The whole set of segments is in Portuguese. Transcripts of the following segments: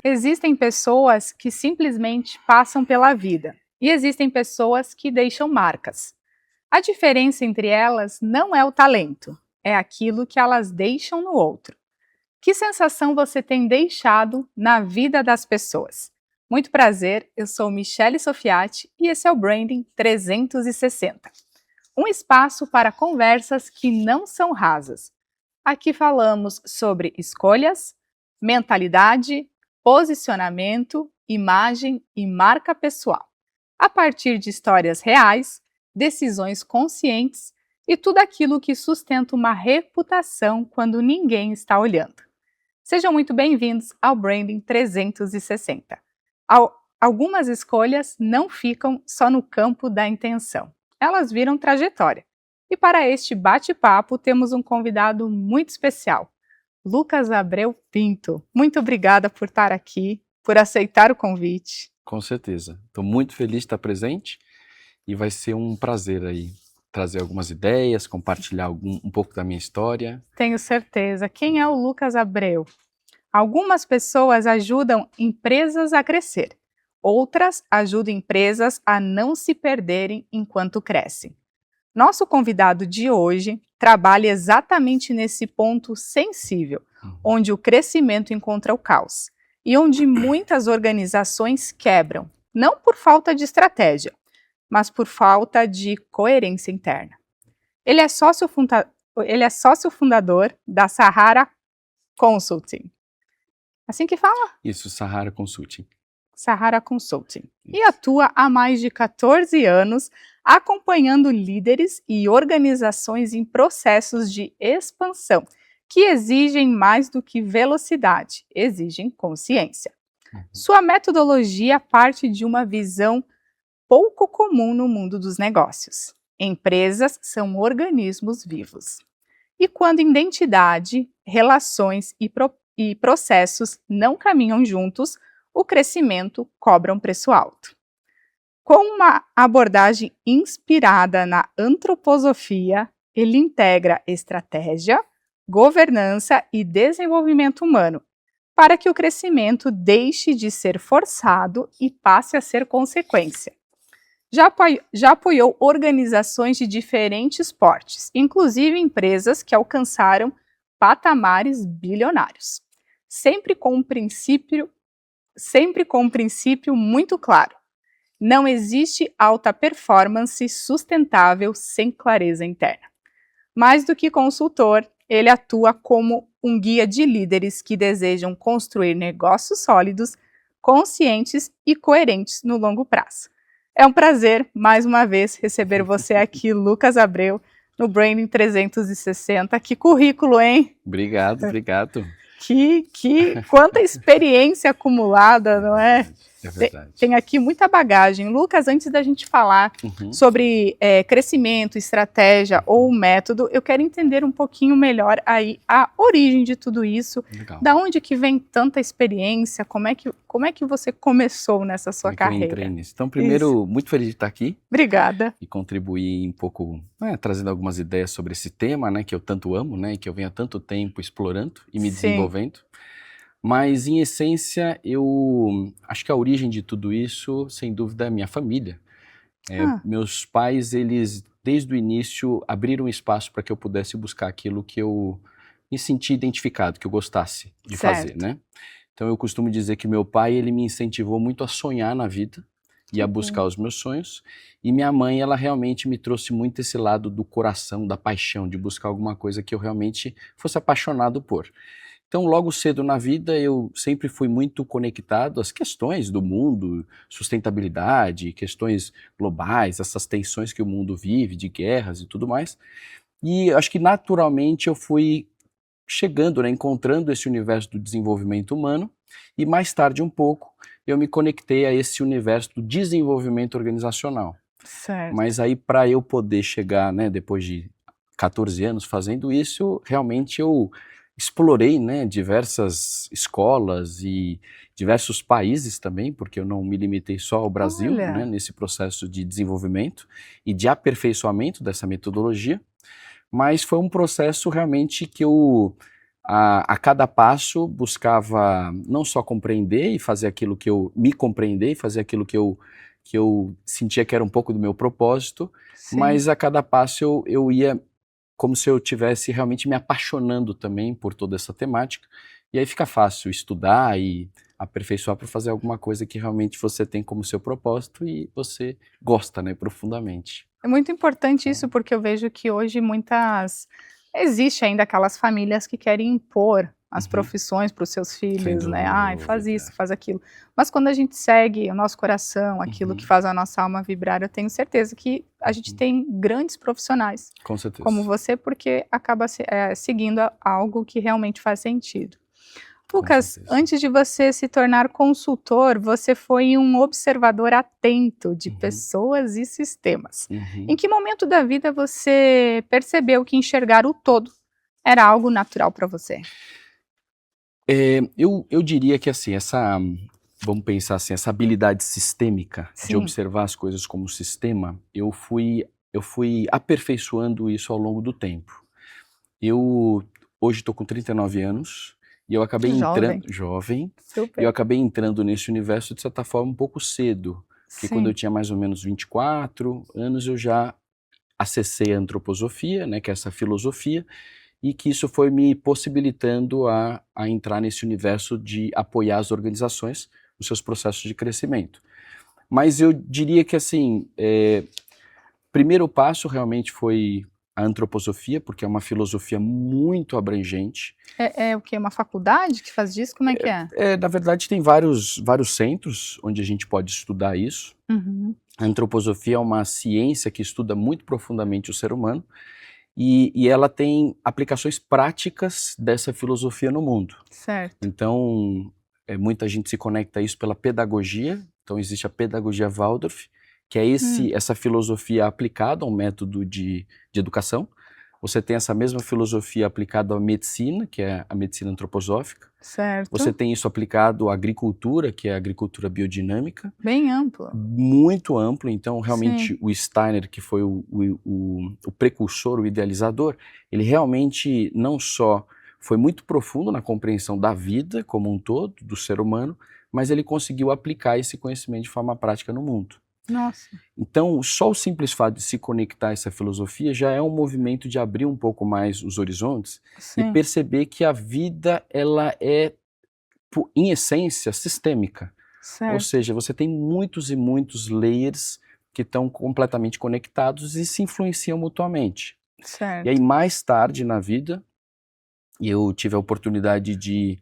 Existem pessoas que simplesmente passam pela vida e existem pessoas que deixam marcas. A diferença entre elas não é o talento, é aquilo que elas deixam no outro. Que sensação você tem deixado na vida das pessoas? Muito prazer, eu sou Michele Sofiati e esse é o Branding 360. Um espaço para conversas que não são rasas. Aqui falamos sobre escolhas, mentalidade, posicionamento, imagem e marca pessoal. A partir de histórias reais, decisões conscientes e tudo aquilo que sustenta uma reputação quando ninguém está olhando. Sejam muito bem-vindos ao Branding 360. Algumas escolhas não ficam só no campo da intenção, elas viram trajetória. E para este bate-papo temos um convidado muito especial, Lucas Abreu Pinto. Muito obrigada por estar aqui, por aceitar o convite. Com certeza. Estou muito feliz de estar presente e vai ser um prazer aí trazer algumas ideias, compartilhar um pouco da minha história. Tenho certeza. Quem é o Lucas Abreu? Algumas pessoas ajudam empresas a crescer, outras ajudam empresas a não se perderem enquanto crescem. Nosso convidado de hoje trabalha exatamente nesse ponto sensível, onde o crescimento encontra o caos e onde muitas organizações quebram, não por falta de estratégia, mas por falta de coerência interna. Ele é sócio fundador da Sahara Consulting. Assim que fala? Isso, Sahara Consulting. Sahara Consulting. E atua há mais de 14 anos acompanhando líderes e organizações em processos de expansão que exigem mais do que velocidade, exigem consciência. Sua metodologia parte de uma visão pouco comum no mundo dos negócios. Empresas são organismos vivos. E quando identidade, relações e processos não caminham juntos, o crescimento cobra um preço alto. Com uma abordagem inspirada na antroposofia, ele integra estratégia, governança e desenvolvimento humano, para que o crescimento deixe de ser forçado e passe a ser consequência. Já apoiou organizações de diferentes portes, inclusive empresas que alcançaram patamares bilionários, sempre com um princípio muito claro. Não existe alta performance sustentável sem clareza interna. Mais do que consultor, ele atua como um guia de líderes que desejam construir negócios sólidos, conscientes e coerentes no longo prazo. É um prazer, mais uma vez, receber você aqui, Lucas Abreu, no Branding 360. Que currículo, hein? Obrigado. Quanta experiência acumulada, não é? É verdade. Tem aqui muita bagagem. Lucas, antes da gente falar sobre crescimento, estratégia ou método, eu quero entender um pouquinho melhor aí a origem de tudo isso. Legal. Da onde que vem tanta experiência? Como é que você começou nessa sua carreira? Eu entrei nisso. Então, primeiro, muito feliz de estar aqui. Obrigada. E contribuir um pouco, trazendo algumas ideias sobre esse tema, né, que eu tanto amo, né, e que eu venho há tanto tempo explorando e me desenvolvendo. Mas, em essência, eu acho que a origem de tudo isso, sem dúvida, é a minha família. Meus pais, eles, desde o início, abriram espaço para que eu pudesse buscar aquilo que eu me senti identificado, que eu gostasse de fazer, né? Então, eu costumo dizer que meu pai, ele me incentivou muito a sonhar na vida e a buscar os meus sonhos. E minha mãe, ela realmente me trouxe muito esse lado do coração, da paixão, de buscar alguma coisa que eu realmente fosse apaixonado por. Então, logo cedo na vida, eu sempre fui muito conectado às questões do mundo, sustentabilidade, questões globais, essas tensões que o mundo vive, de guerras e tudo mais. E acho que naturalmente eu fui chegando, né, encontrando esse universo do desenvolvimento humano e mais tarde um pouco eu me conectei a esse universo do desenvolvimento organizacional. Certo. Mas aí para eu poder chegar, né, depois de 14 anos fazendo isso, realmente eu explorei, né, diversas escolas e diversos países também, porque eu não me limitei só ao Brasil, né, nesse processo de desenvolvimento e de aperfeiçoamento dessa metodologia, mas foi um processo realmente que eu a cada passo buscava não só compreender e fazer aquilo que eu me compreender, e fazer aquilo que eu sentia que era um pouco do meu propósito, Sim. mas a cada passo eu ia como se eu estivesse realmente me apaixonando também por toda essa temática, e aí fica fácil estudar e aperfeiçoar para fazer alguma coisa que realmente você tem como seu propósito e você gosta, né, profundamente. É muito importante isso, porque eu vejo que hoje existe ainda aquelas famílias que querem impor as profissões para os seus filhos, né? Ai, faz isso, faz aquilo. Mas quando a gente segue o nosso coração, aquilo que faz a nossa alma vibrar, eu tenho certeza que a gente tem grandes profissionais, Com certeza. como você, porque acaba seguindo algo que realmente faz sentido. Lucas, antes de você se tornar consultor, você foi um observador atento de pessoas e sistemas. Em que momento da vida você percebeu que enxergar o todo era algo natural para você? Eu diria que assim, vamos pensar assim, essa habilidade sistêmica de observar as coisas como sistema, eu fui aperfeiçoando isso ao longo do tempo. Eu hoje estou com 39 anos, e eu acabei jovem, Super. e eu acabei entrando nesse universo de certa forma um pouco cedo, porque quando eu tinha mais ou menos 24 anos eu já acessei a antroposofia, né, que é essa filosofia, e que isso foi me possibilitando a entrar nesse universo de apoiar as organizações nos seus processos de crescimento. Mas eu diria que assim, primeiro passo realmente foi a antroposofia, porque é uma filosofia muito abrangente. É o quê? Uma faculdade que faz disso? Como é que é? Na verdade, tem vários centros onde a gente pode estudar isso. A antroposofia é uma ciência que estuda muito profundamente o ser humano e ela tem aplicações práticas dessa filosofia no mundo. Certo. Então, muita gente se conecta a isso pela pedagogia. Então, existe a pedagogia Waldorf, que é essa filosofia aplicada a um método de educação. Você tem essa mesma filosofia aplicada à medicina, que é a medicina antroposófica. Certo. Você tem isso aplicado à agricultura, que é a agricultura biodinâmica. Bem amplo. Muito amplo. Então, realmente, o Steiner, que foi o precursor, o idealizador, ele realmente não só foi muito profundo na compreensão da vida como um todo, do ser humano, mas ele conseguiu aplicar esse conhecimento de forma prática no mundo. Nossa. Então, só o simples fato de se conectar a essa filosofia já é um movimento de abrir um pouco mais os horizontes e perceber que a vida, ela é, em essência, sistêmica. Certo. Ou seja, você tem muitos e muitos layers que estão completamente conectados e se influenciam mutuamente. Certo. E aí, mais tarde na vida, eu tive a oportunidade de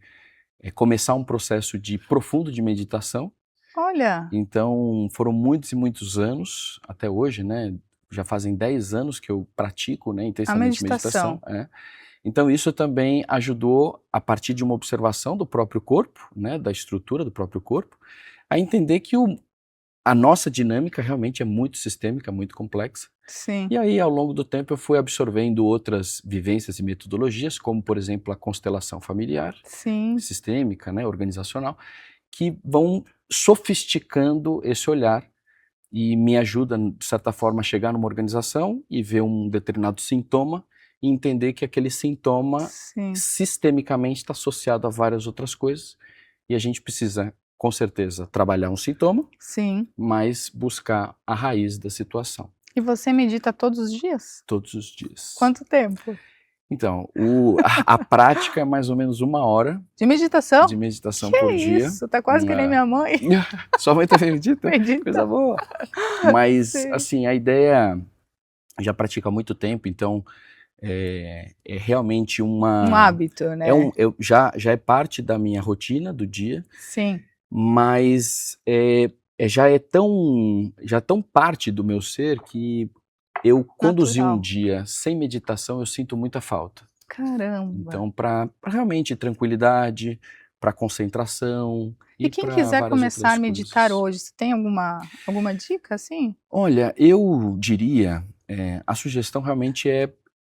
começar um processo profundo de meditação. Olha! Então, foram muitos e muitos anos, até hoje, né? Já fazem 10 anos que eu pratico, né, intensamente meditação. Então, isso também ajudou, a partir de uma observação do próprio corpo, né, da estrutura do próprio corpo, a entender que a nossa dinâmica realmente é muito sistêmica, muito complexa. Sim. E aí, ao longo do tempo, eu fui absorvendo outras vivências e metodologias, como, por exemplo, a constelação familiar, sistêmica, né, organizacional, que vão sofisticando esse olhar e me ajuda, de certa forma, a chegar numa organização e ver um determinado sintoma e entender que aquele sintoma sistemicamente está associado a várias outras coisas e a gente precisa, com certeza, trabalhar um sintoma, mas buscar a raiz da situação. E você medita todos os dias? Todos os dias. Quanto tempo? Então, a prática é mais ou menos 1 hora de meditação? De meditação por dia. Isso, tá quase que nem minha mãe. Sua mãe também medita? Medita. Coisa boa. Mas, assim, a ideia já pratica há muito tempo, então é realmente um hábito, né? Já é parte da minha rotina do dia. Sim. Mas já é tão parte do meu ser que eu conduzir um dia sem meditação, eu sinto muita falta. Caramba! Então, para realmente tranquilidade, para concentração e quem quiser começar a meditar hoje, você tem alguma dica assim? Olha, eu diria, a sugestão realmente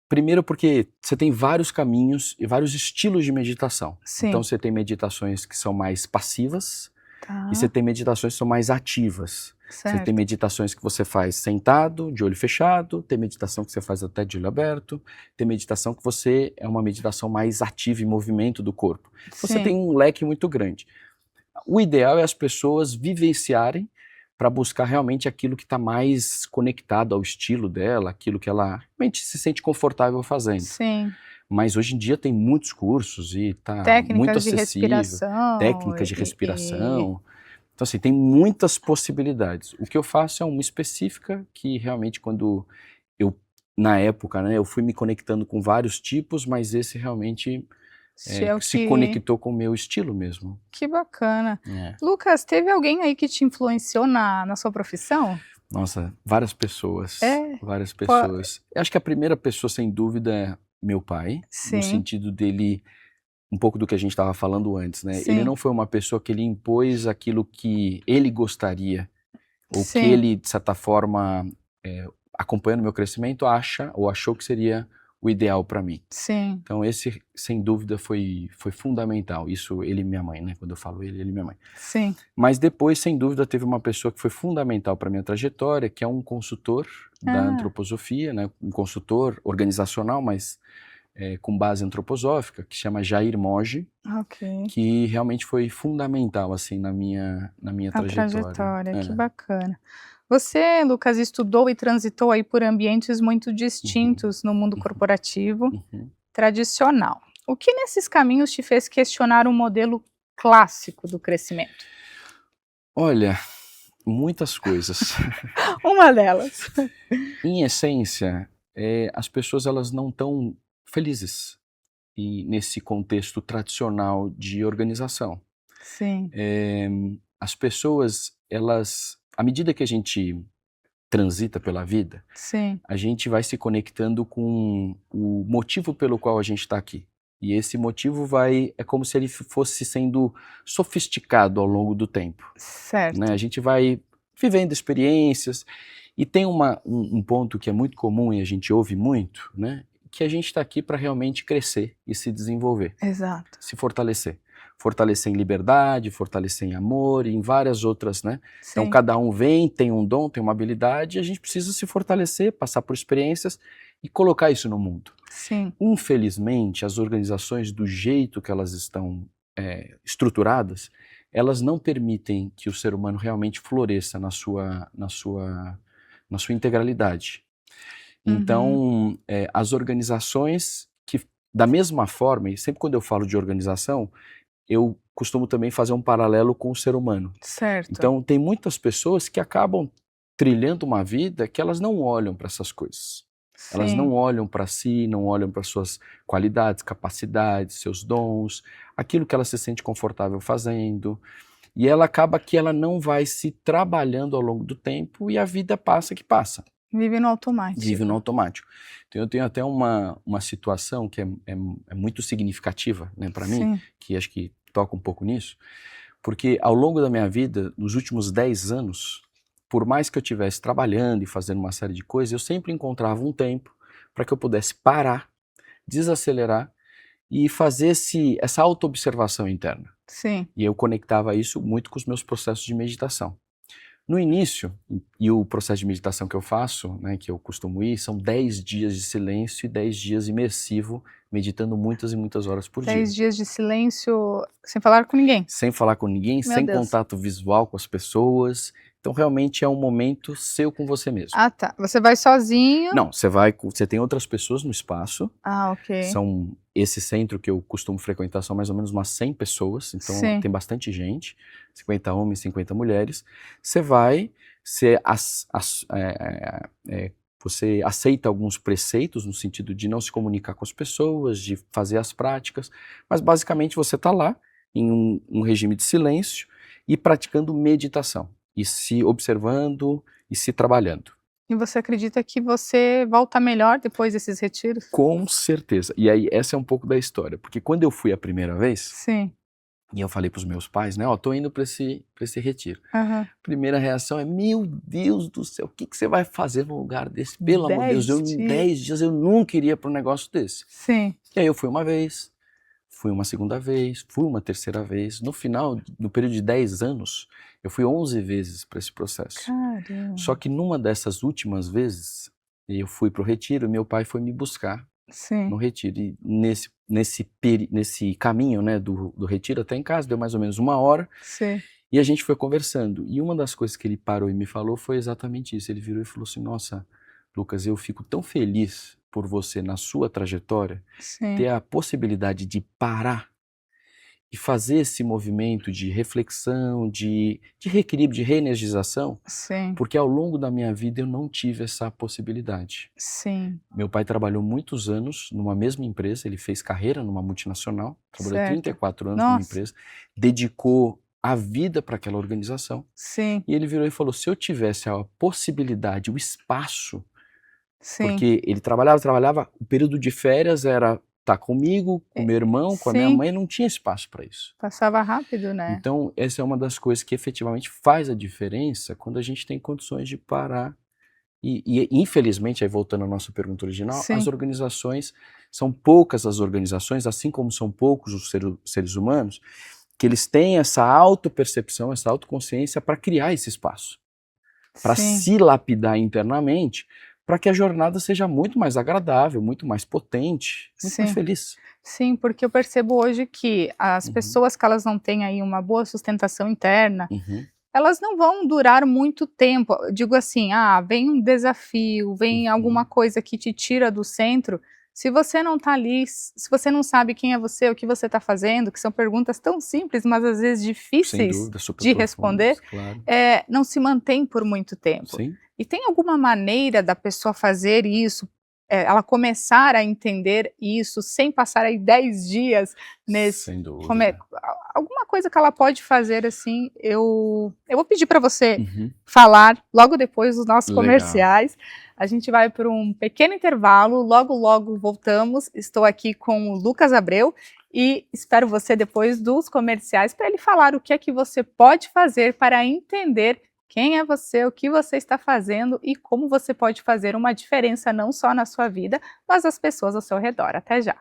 primeiro porque você tem vários caminhos e vários estilos de meditação. Então você tem meditações que são mais passivas, Tá. E você tem meditações que são mais ativas. Você Certo. tem meditações que você faz sentado, de olho fechado, tem meditação que você faz até de olho aberto, tem meditação que você é uma meditação mais ativa em movimento do corpo. Você Sim. tem um leque muito grande. O ideal é as pessoas vivenciarem para buscar realmente aquilo que está mais conectado ao estilo dela, aquilo que ela realmente se sente confortável fazendo. Sim. Mas hoje em dia tem muitos cursos e está muito Técnicas de acessível, respiração. técnicas de respiração. Então, assim, tem muitas possibilidades. O que eu faço é uma específica que realmente quando eu, na época, né, eu fui me conectando com vários tipos, mas esse realmente Se é o se que... conectou com o meu estilo mesmo. Que bacana. É. Lucas, teve alguém aí que te influenciou na sua profissão? Nossa, várias pessoas. É? Várias pessoas. Eu acho que a primeira pessoa, sem dúvida, é meu pai, no Sim. sentido dele, um pouco do que a gente estava falando antes, né? Sim. Ele não foi uma pessoa que ele impôs aquilo que ele gostaria, ou que Sim. ele, de certa forma, acompanhando meu crescimento, acha ou achou que seria o ideal para mim. Sim. Então esse, sem dúvida, foi fundamental. Isso, ele e minha mãe, né? Quando eu falo ele e minha mãe. Sim. Mas depois, sem dúvida, teve uma pessoa que foi fundamental para minha trajetória, que é um consultor da antroposofia, né? Um consultor organizacional, mas com base antroposófica, que chama Jair Mogi, Ok. que realmente foi fundamental assim na minha trajetória. Que bacana. Você, Lucas, estudou e transitou aí por ambientes muito distintos no mundo corporativo tradicional. O que nesses caminhos te fez questionar um modelo clássico do crescimento? Olha, muitas coisas. Uma delas. Em essência, as pessoas elas não estão felizes nesse contexto tradicional de organização. Sim. As pessoas, elas, à medida que a gente transita pela vida, Sim. a gente vai se conectando com o motivo pelo qual a gente está aqui. E esse motivo é como se ele fosse sendo sofisticado ao longo do tempo. Certo. Né? A gente vai vivendo experiências e tem um ponto que é muito comum e a gente ouve muito, né? Que a gente está aqui para realmente crescer e se desenvolver. Exato. Se fortalecer. Fortalecer em liberdade, fortalecer em amor e em várias outras, né? Sim. Então cada um vem, tem um dom, tem uma habilidade e a gente precisa se fortalecer, passar por experiências e colocar isso no mundo. Sim. Infelizmente, as organizações, do jeito que elas estão estruturadas, elas não permitem que o ser humano realmente floresça na sua integralidade. Então, as organizações que, da mesma forma, e sempre quando eu falo de organização, eu costumo também fazer um paralelo com o ser humano. Certo. Então, tem muitas pessoas que acabam trilhando uma vida que elas não olham para essas coisas. Sim. Elas não olham para si, não olham para suas qualidades, capacidades, seus dons, aquilo que ela se sente confortável fazendo. E ela acaba que ela não vai se trabalhando ao longo do tempo e a vida passa que passa. Vive no automático. Vive no automático. Então eu tenho até uma situação que é muito significativa, né, para mim, que acho que toca um pouco nisso, porque ao longo da minha vida, nos últimos 10 anos, por mais que eu estivesse trabalhando e fazendo uma série de coisas, eu sempre encontrava um tempo para que eu pudesse parar, desacelerar e fazer essa auto-observação interna. Sim. E eu conectava isso muito com os meus processos de meditação. No início, e o processo de meditação que eu faço, né, que eu costumo ir, são 10 dias de silêncio e 10 dias imersivo, meditando muitas e muitas horas por dia. 10 dias de silêncio sem falar com ninguém? Sem falar com ninguém, Meu sem Deus. contato visual com as pessoas. Então realmente é um momento seu com você mesmo. Ah, tá. Você vai sozinho? Não, você tem outras pessoas no espaço. Ah, ok. Esse centro que eu costumo frequentar são mais ou menos umas 100 pessoas, então Sim. tem bastante gente, 50 homens, 50 mulheres. Você vai, você aceita alguns preceitos no sentido de não se comunicar com as pessoas, de fazer as práticas, mas basicamente você está lá em um regime de silêncio e praticando meditação, e se observando e se trabalhando. E você acredita que você volta melhor depois desses retiros? Com certeza. E aí, essa é um pouco da história. Porque quando eu fui a primeira vez, Sim. e eu falei pros meus pais, né, tô indo pra esse retiro. Aham. Primeira reação é, meu Deus do céu, o que você vai fazer num lugar desse? Pelo amor de Deus, 10 em 10 dias eu nunca iria pra um negócio desse. Sim. E aí eu fui uma vez, fui uma segunda vez, fui uma terceira vez. No final, no período de 10 anos, eu fui 11 vezes para esse processo. Caramba. Só que numa dessas últimas vezes, eu fui para o retiro, meu pai foi me buscar Sim. no retiro. E nesse caminho, né, do retiro até em casa, deu mais ou menos 1 hora. Sim. E a gente foi conversando. E uma das coisas que ele parou e me falou foi exatamente isso. Ele virou e falou assim, nossa, Lucas, eu fico tão feliz por você na sua trajetória, Sim. ter a possibilidade de parar e fazer esse movimento de reflexão, de reequilíbrio, de reenergização, Sim. porque ao longo da minha vida eu não tive essa possibilidade. Sim. Meu pai trabalhou muitos anos numa mesma empresa, ele fez carreira numa multinacional, trabalhou Certo. 34 anos numa Nossa. empresa, dedicou a vida para aquela organização. Sim. E ele virou e falou, se eu tivesse a possibilidade, o espaço, Sim. porque ele trabalhava, o período de férias era estar comigo, com meu irmão, com a minha Sim. mãe, não tinha espaço para isso. Passava rápido, né? Então, essa é uma das coisas que efetivamente faz a diferença quando a gente tem condições de parar. E infelizmente, aí voltando à nossa pergunta original, Sim. as organizações, são poucas as organizações, assim como são poucos os seres humanos, que eles têm essa autopercepção, essa autoconsciência para criar esse espaço, para Sim. se lapidar internamente, para que a jornada seja muito mais agradável, muito mais potente, muito mais Sim. feliz. Sim, porque eu percebo hoje que as pessoas que elas não têm aí uma boa sustentação interna, elas não vão durar muito tempo. Eu digo assim, vem um desafio, vem alguma coisa que te tira do centro. Se você não está ali, se você não sabe quem é você, o que você está fazendo, que são perguntas tão simples, mas às vezes Sem difíceis dúvida, super de profundas, responder, claro. não se mantém por muito tempo. Sim. E tem alguma maneira da pessoa fazer isso, ela começar a entender isso sem passar aí 10 dias nesse... Sem dúvida. Alguma coisa que ela pode fazer assim, eu vou pedir para você Uhum. falar logo depois dos nossos Legal. comerciais. A gente vai para um pequeno intervalo, logo voltamos. Estou aqui com o Lucas Abreu e espero você depois dos comerciais para ele falar o que é que você pode fazer para entender quem é você, o que você está fazendo e como você pode fazer uma diferença não só na sua vida, mas nas pessoas ao seu redor. Até já!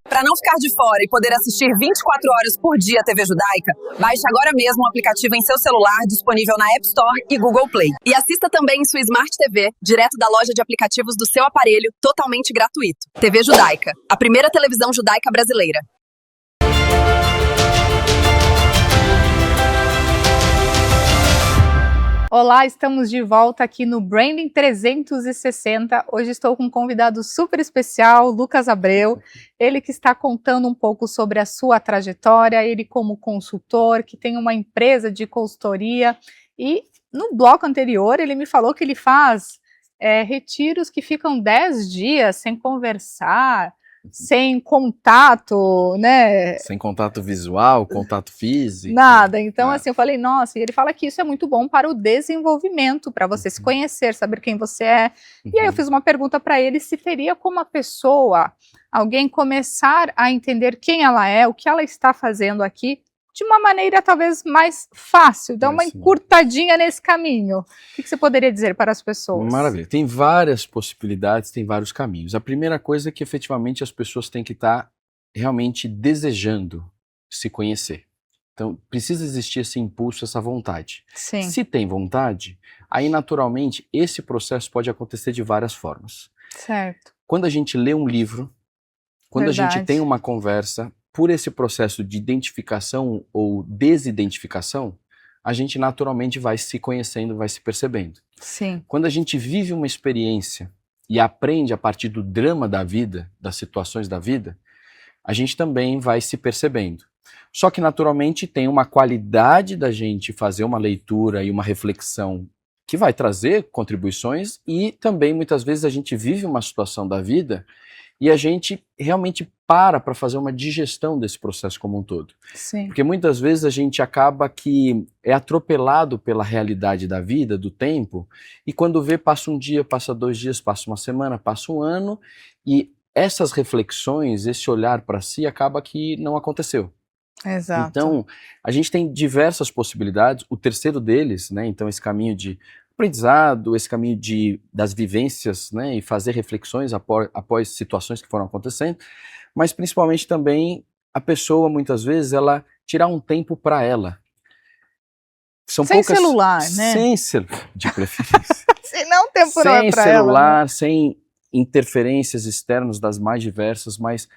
Para não ficar de fora e poder assistir 24 horas por dia a TV Judaica, baixe agora mesmo o aplicativo em seu celular, disponível na App Store e Google Play. E assista também em sua Smart TV, direto da loja de aplicativos do seu aparelho, totalmente gratuito. TV Judaica, a primeira televisão judaica brasileira. Olá, estamos de volta aqui no Branding 360. Hoje estou com um convidado super especial, Lucas Abreu. Ele que está contando um pouco sobre a sua trajetória, ele como consultor, que tem uma empresa de consultoria. E no bloco anterior ele me falou que ele faz retiros que ficam 10 dias sem conversar, sem contato, né? Sem contato visual, contato físico. Nada. Então, assim, eu falei, nossa, e ele fala que isso é muito bom para o desenvolvimento, para você se conhecer, saber quem você é. E aí eu fiz uma pergunta para ele se teria como a pessoa, alguém começar a entender quem ela é, o que ela está fazendo aqui, de uma maneira talvez mais fácil, dar uma encurtadinha nesse caminho. O que você poderia dizer para as pessoas? Maravilha. Tem várias possibilidades, tem vários caminhos. A primeira coisa é que efetivamente as pessoas têm que estar realmente desejando se conhecer. Então, precisa existir esse impulso, essa vontade. Sim. Se tem vontade, aí naturalmente esse processo pode acontecer de várias formas. Certo. Quando a gente lê um livro, quando a gente tem uma conversa, por esse processo de identificação ou desidentificação, a gente naturalmente vai se conhecendo, vai se percebendo. Sim. Quando a gente vive uma experiência e aprende a partir do drama da vida, das situações da vida, a gente também vai se percebendo. Só que naturalmente tem uma qualidade da gente fazer uma leitura e uma reflexão que vai trazer contribuições e também muitas vezes a gente vive uma situação da vida e a gente realmente para fazer uma digestão desse processo como um todo. Sim. Porque muitas vezes a gente acaba que é atropelado pela realidade da vida, do tempo, e quando vê, passa um dia, passa 2 dias, passa uma semana, passa um ano, e essas reflexões, esse olhar para si, acaba que não aconteceu. Exato. Então, a gente tem diversas possibilidades, o terceiro deles, né, então esse caminho de aprendizado, esse caminho das vivências, né, e fazer reflexões após situações que foram acontecendo, mas principalmente também a pessoa, muitas vezes, ela tirar um tempo para ela. São sem poucas, celular, né? sem celular, de preferência. Se não, tempo não é Sem pra celular, ela, né? sem interferências externas das mais diversas, mas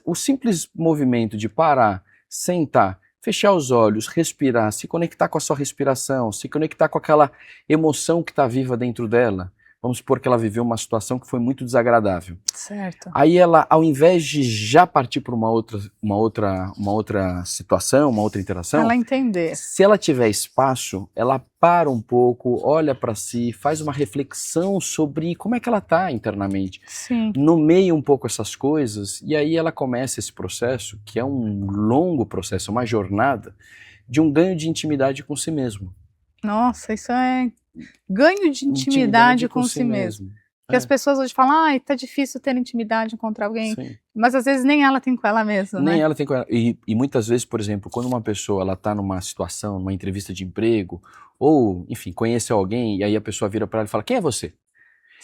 o simples movimento de parar, sentar, fechar os olhos, respirar, se conectar com a sua respiração, se conectar com aquela emoção que está viva dentro dela. Vamos supor que ela viveu uma situação que foi muito desagradável. Certo. Aí ela, ao invés de já partir para uma outra situação, uma outra interação, Ela entender. se ela tiver espaço, ela para um pouco, olha para si, faz uma reflexão sobre como é que ela está internamente. Sim. Nomeia um pouco essas coisas e aí ela começa esse processo, que é um longo processo, uma jornada, de um ganho de intimidade com si mesmo. Nossa, isso é ganho de intimidade com si mesmo. Porque as pessoas hoje falam, tá difícil ter intimidade, encontrar alguém, Sim. mas às vezes nem ela tem com ela mesma, Nem né? ela tem com ela. E muitas vezes, por exemplo, quando uma pessoa ela está numa situação, numa entrevista de emprego, ou, enfim, conhece alguém, e aí a pessoa vira para ela e fala, quem é você?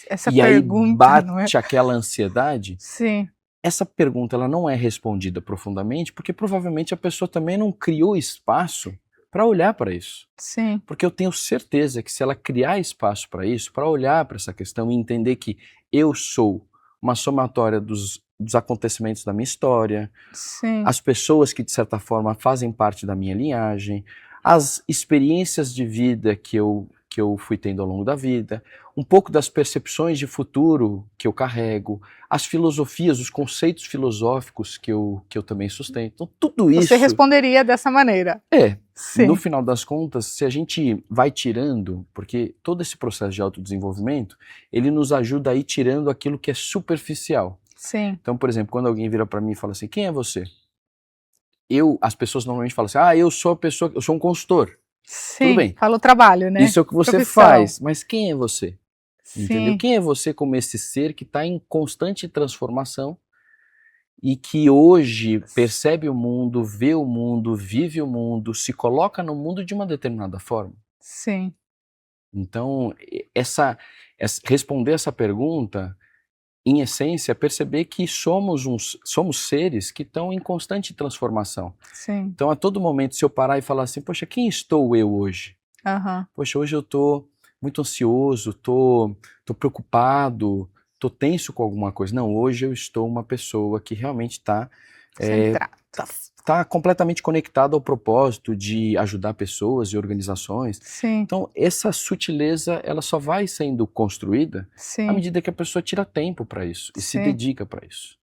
Essa E aí pergunta, bate não é? aquela ansiedade. Sim. Essa pergunta ela não é respondida profundamente, porque provavelmente a pessoa também não criou espaço para olhar para isso. Sim. Porque eu tenho certeza que se ela criar espaço para isso, para olhar para essa questão e entender que eu sou uma somatória dos acontecimentos da minha história, Sim. as pessoas que de certa forma fazem parte da minha linhagem, as experiências de vida que eu fui tendo ao longo da vida, um pouco das percepções de futuro que eu carrego, as filosofias, os conceitos filosóficos que eu também sustento. Então, tudo isso... Você responderia dessa maneira? Sim. No final das contas, se a gente vai tirando, porque todo esse processo de autodesenvolvimento, ele nos ajuda a ir tirando aquilo que é superficial. Sim. Então, por exemplo, quando alguém vira para mim e fala assim, quem é você? As pessoas normalmente falam assim, eu sou um consultor. Sim, tudo bem. Fala o trabalho, né? Isso é o que você Profissão. faz, mas quem é você? Sim. Entendeu? Quem é você como esse ser que está em constante transformação e que hoje percebe o mundo, vê o mundo, vive o mundo, se coloca no mundo de uma determinada forma? Sim. Então, responder essa pergunta, em essência, é perceber que somos seres que estão em constante transformação. Sim. Então, a todo momento, se eu parar e falar assim, poxa, quem estou eu hoje? Aham. Poxa, hoje eu estou muito ansioso, estou preocupado, estou tenso com alguma coisa. Não, hoje eu estou uma pessoa que realmente está completamente conectada ao propósito de ajudar pessoas e organizações. Sim. Então, essa sutileza, ela só vai sendo construída Sim. à medida que a pessoa tira tempo para isso e se Sim. dedica para isso.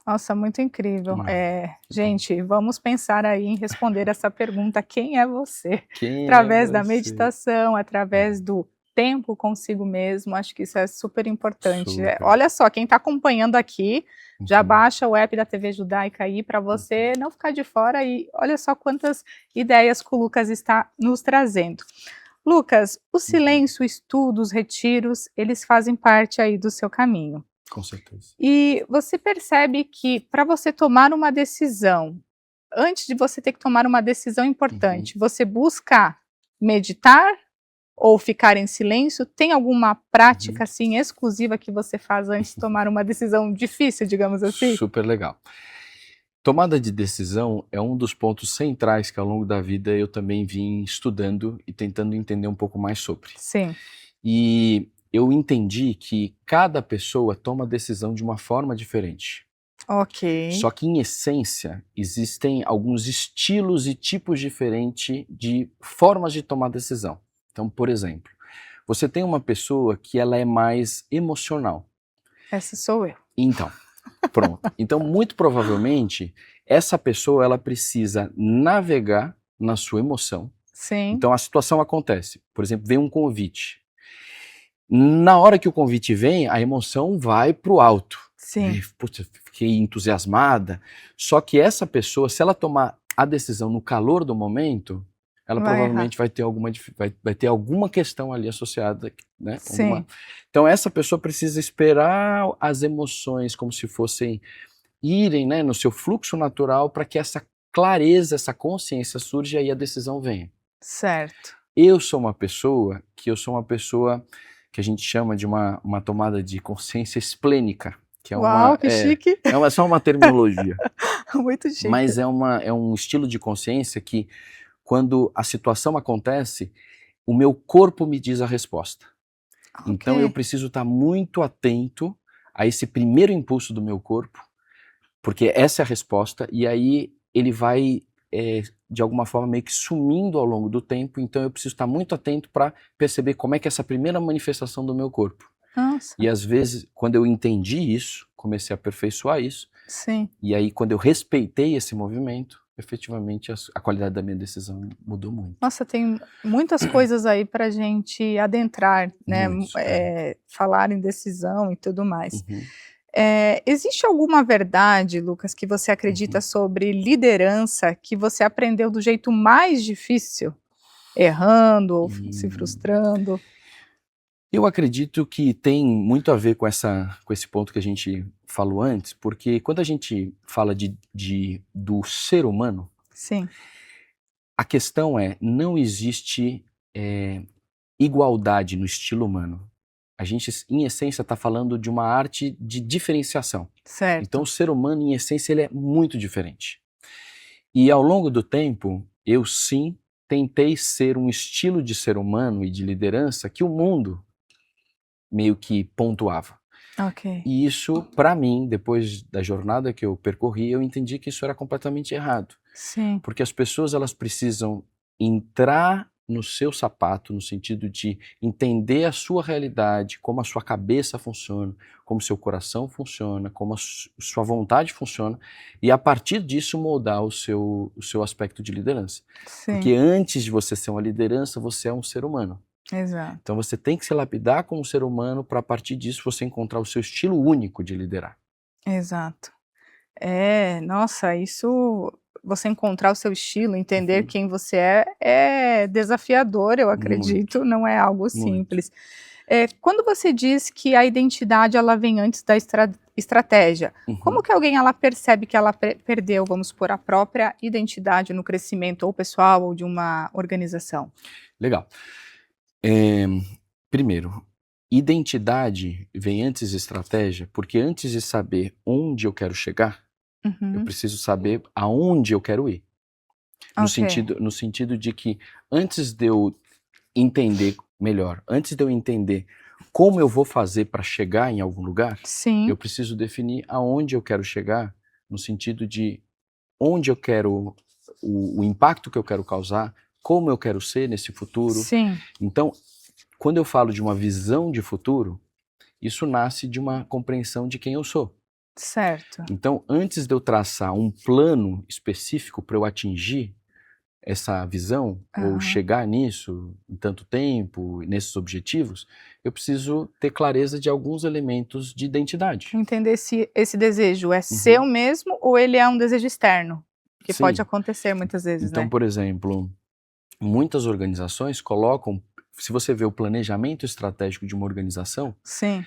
Nossa, muito incrível. Maravilha. Gente, vamos pensar aí em responder essa pergunta, quem é você? Quem Através é da você? meditação, através do tempo consigo mesmo, acho que isso é super importante. Super. Olha só, quem está acompanhando aqui, já Uhum. baixa o app da TV Judaica aí para você não ficar de fora e olha só quantas ideias que o Lucas está nos trazendo. Lucas, o silêncio, o estudo, os retiros, eles fazem parte aí do seu caminho. Com certeza. E você percebe que para você tomar uma decisão, antes de você ter que tomar uma decisão importante, você busca meditar ou ficar em silêncio? Tem alguma prática assim exclusiva que você faz antes de tomar uma decisão difícil, digamos assim? Super legal. Tomada de decisão é um dos pontos centrais que ao longo da vida eu também vim estudando e tentando entender um pouco mais sobre. Sim. E eu entendi que cada pessoa toma decisão de uma forma diferente. Ok. Só que, em essência, existem alguns estilos e tipos diferentes de formas de tomar decisão. Então, por exemplo, você tem uma pessoa que ela é mais emocional. Essa sou eu. Então, pronto. Então, muito provavelmente, essa pessoa ela precisa navegar na sua emoção. Sim. Então, a situação acontece. Por exemplo, vem um convite. Na hora que o convite vem, a emoção vai para o alto. Sim. Putz, fiquei entusiasmada. Só que essa pessoa, se ela tomar a decisão no calor do momento, ela provavelmente vai ter alguma questão ali associada, né? Sim. Então essa pessoa precisa esperar as emoções como se fossem irem, né, no seu fluxo natural para que essa clareza, essa consciência surja e a decisão venha. Certo. eu sou uma pessoa que a gente chama de uma tomada de consciência esplênica, que é Uau, que chique! É só uma terminologia, Muito chique. mas é um estilo de consciência que, quando a situação acontece, o meu corpo me diz a resposta. Então eu preciso estar muito atento a esse primeiro impulso do meu corpo, porque essa é a resposta, e aí ele vai, de alguma forma, meio que sumindo ao longo do tempo, então eu preciso estar muito atento para perceber como é que é essa primeira manifestação do meu corpo. Nossa. E às vezes, quando eu entendi isso, comecei a aperfeiçoar isso, Sim. E aí quando eu respeitei esse movimento, efetivamente a qualidade da minha decisão mudou muito. Nossa, tem muitas coisas aí para a gente adentrar, né? Falar em decisão e tudo mais. Uhum. Existe alguma verdade, Lucas, que você acredita sobre liderança que você aprendeu do jeito mais difícil? Errando ou se frustrando? Eu acredito que tem muito a ver com esse ponto que a gente falou antes, porque quando a gente fala do ser humano, Sim. a questão não existe igualdade no estilo humano. A gente, em essência, está falando de uma arte de diferenciação. Certo. Então, o ser humano, em essência, ele é muito diferente. E ao longo do tempo, eu sim tentei ser um estilo de ser humano e de liderança que o mundo meio que pontuava. Ok. E isso, para mim, depois da jornada que eu percorri, eu entendi que isso era completamente errado. Sim. Porque as pessoas, elas precisam entrar no seu sapato, no sentido de entender a sua realidade, como a sua cabeça funciona, como o seu coração funciona, como a sua vontade funciona, e a partir disso moldar o seu aspecto de liderança. Sim. Porque antes de você ser uma liderança, você é um ser humano. Exato. Então você tem que se lapidar como ser humano para, a partir disso, você encontrar o seu estilo único de liderar. Exato. Nossa, isso, você encontrar o seu estilo, entender quem você é desafiador, eu acredito, não é algo simples. Quando você diz que a identidade ela vem antes da estratégia, como que alguém ela percebe que ela perdeu, vamos supor, a própria identidade no crescimento ou pessoal ou de uma organização? Legal. Primeiro, identidade vem antes de estratégia, porque antes de saber onde eu quero chegar, eu preciso saber aonde eu quero ir. No sentido de que antes de eu entender melhor, antes de eu entender como eu vou fazer para chegar em algum lugar, Sim. eu preciso definir aonde eu quero chegar, no sentido de onde eu quero, o impacto que eu quero causar, como eu quero ser nesse futuro. Sim. Então, quando eu falo de uma visão de futuro, isso nasce de uma compreensão de quem eu sou. Certo. Então, antes de eu traçar um plano específico para eu atingir essa visão, ou chegar nisso em tanto tempo, nesses objetivos, eu preciso ter clareza de alguns elementos de identidade. Entender se esse desejo é seu mesmo ou ele é um desejo externo, que pode acontecer muitas vezes, então, né? por exemplo, muitas organizações colocam, se você vê o planejamento estratégico de uma organização, Sim.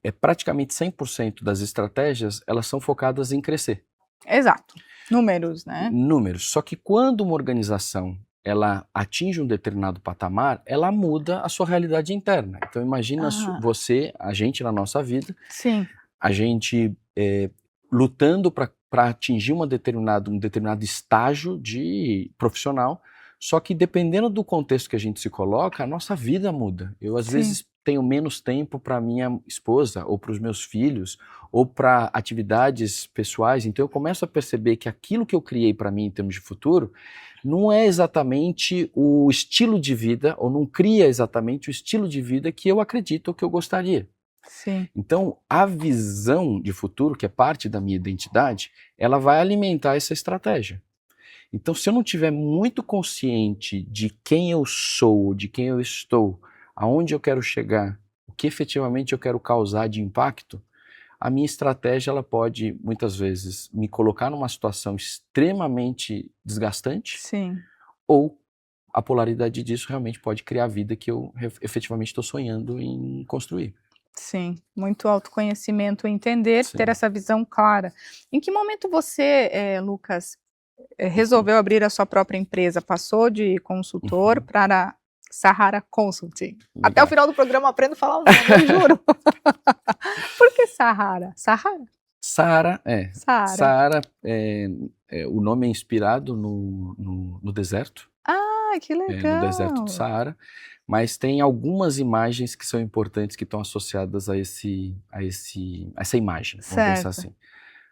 É praticamente 100% das estratégias, elas são focadas em crescer. Exato. Números, né? Números. Só que quando uma organização ela atinge um determinado patamar, ela muda a sua realidade interna. Então imagina a gente na nossa vida, Sim. a gente lutando para atingir um determinado estágio de profissional, só que dependendo do contexto que a gente se coloca, a nossa vida muda. Eu às vezes tenho menos tempo para minha esposa, ou para os meus filhos, ou para atividades pessoais, então eu começo a perceber que aquilo que eu criei para mim em termos de futuro, não é exatamente o estilo de vida, ou não cria exatamente o estilo de vida que eu acredito ou que eu gostaria. Sim. Então, a visão de futuro, que é parte da minha identidade, ela vai alimentar essa estratégia. Então, se eu não estiver muito consciente de quem eu sou, de quem eu estou, aonde eu quero chegar, o que efetivamente eu quero causar de impacto, a minha estratégia ela pode, muitas vezes, me colocar numa situação extremamente desgastante, ou a polaridade disso realmente pode criar a vida que eu efetivamente estou sonhando em construir. Sim, muito autoconhecimento, entender, ter essa visão clara. Em que momento você, Lucas, resolveu abrir a sua própria empresa, passou de consultor para Sahara Consulting. Legal. Até o final do programa eu aprendo a falar o nome, eu juro. Por que Sahara? Sahara? Saara, Sahara. Saara, o nome é inspirado no deserto, Ah, que no legal. deserto de Saara, mas tem algumas imagens que são importantes que estão associadas a essa imagem, vamos pensar Certo. assim.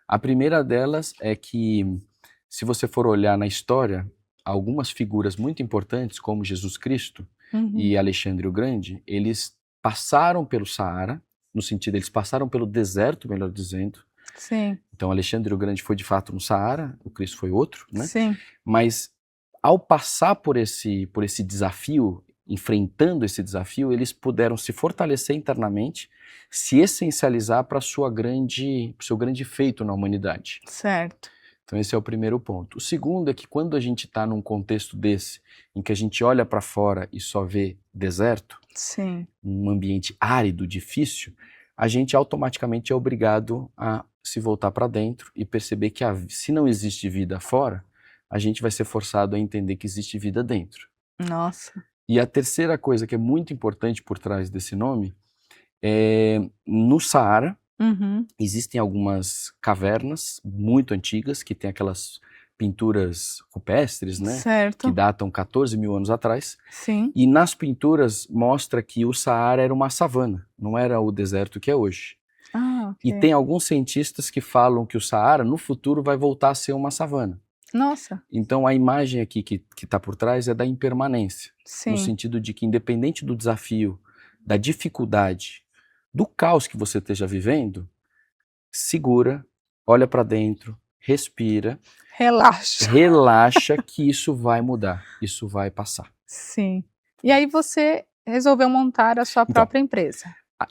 A primeira delas é que, se você for olhar na história, algumas figuras muito importantes, como Jesus Cristo e Alexandre o Grande, eles passaram pelo Saara, no sentido, eles passaram pelo deserto, melhor dizendo. Sim, Então, Alexandre o Grande foi de fato no Saara, o Cristo foi outro, né? sim, Mas, ao passar por esse desafio, enfrentando esse desafio, eles puderam se fortalecer internamente, se essencializar para o seu grande feito na humanidade. certo. Então esse é o primeiro ponto. O segundo é que, quando a gente está num contexto desse, em que a gente olha para fora e só vê deserto, Sim, um ambiente árido, difícil, a gente automaticamente é obrigado a se voltar para dentro e perceber que, se não existe vida fora, a gente vai ser forçado a entender que existe vida dentro. nossa. E a terceira coisa que é muito importante por trás desse nome é, no Saara, existem algumas cavernas muito antigas que têm aquelas pinturas rupestres, né? Que Certo, datam 14 mil anos atrás. sim. E nas pinturas mostra que o Saara era uma savana, não era o deserto que é hoje. Ah, E ok. tem alguns cientistas que falam que o Saara, no futuro, vai voltar a ser uma savana. Nossa, Então a imagem aqui que está por trás é da impermanência, no sim, sentido de que, independente do desafio, da dificuldade, do caos que você esteja vivendo, segura, olha para dentro, respira, relaxa. relaxa, que isso vai mudar, isso vai passar. Sim. E aí você resolveu montar a sua Então, própria empresa.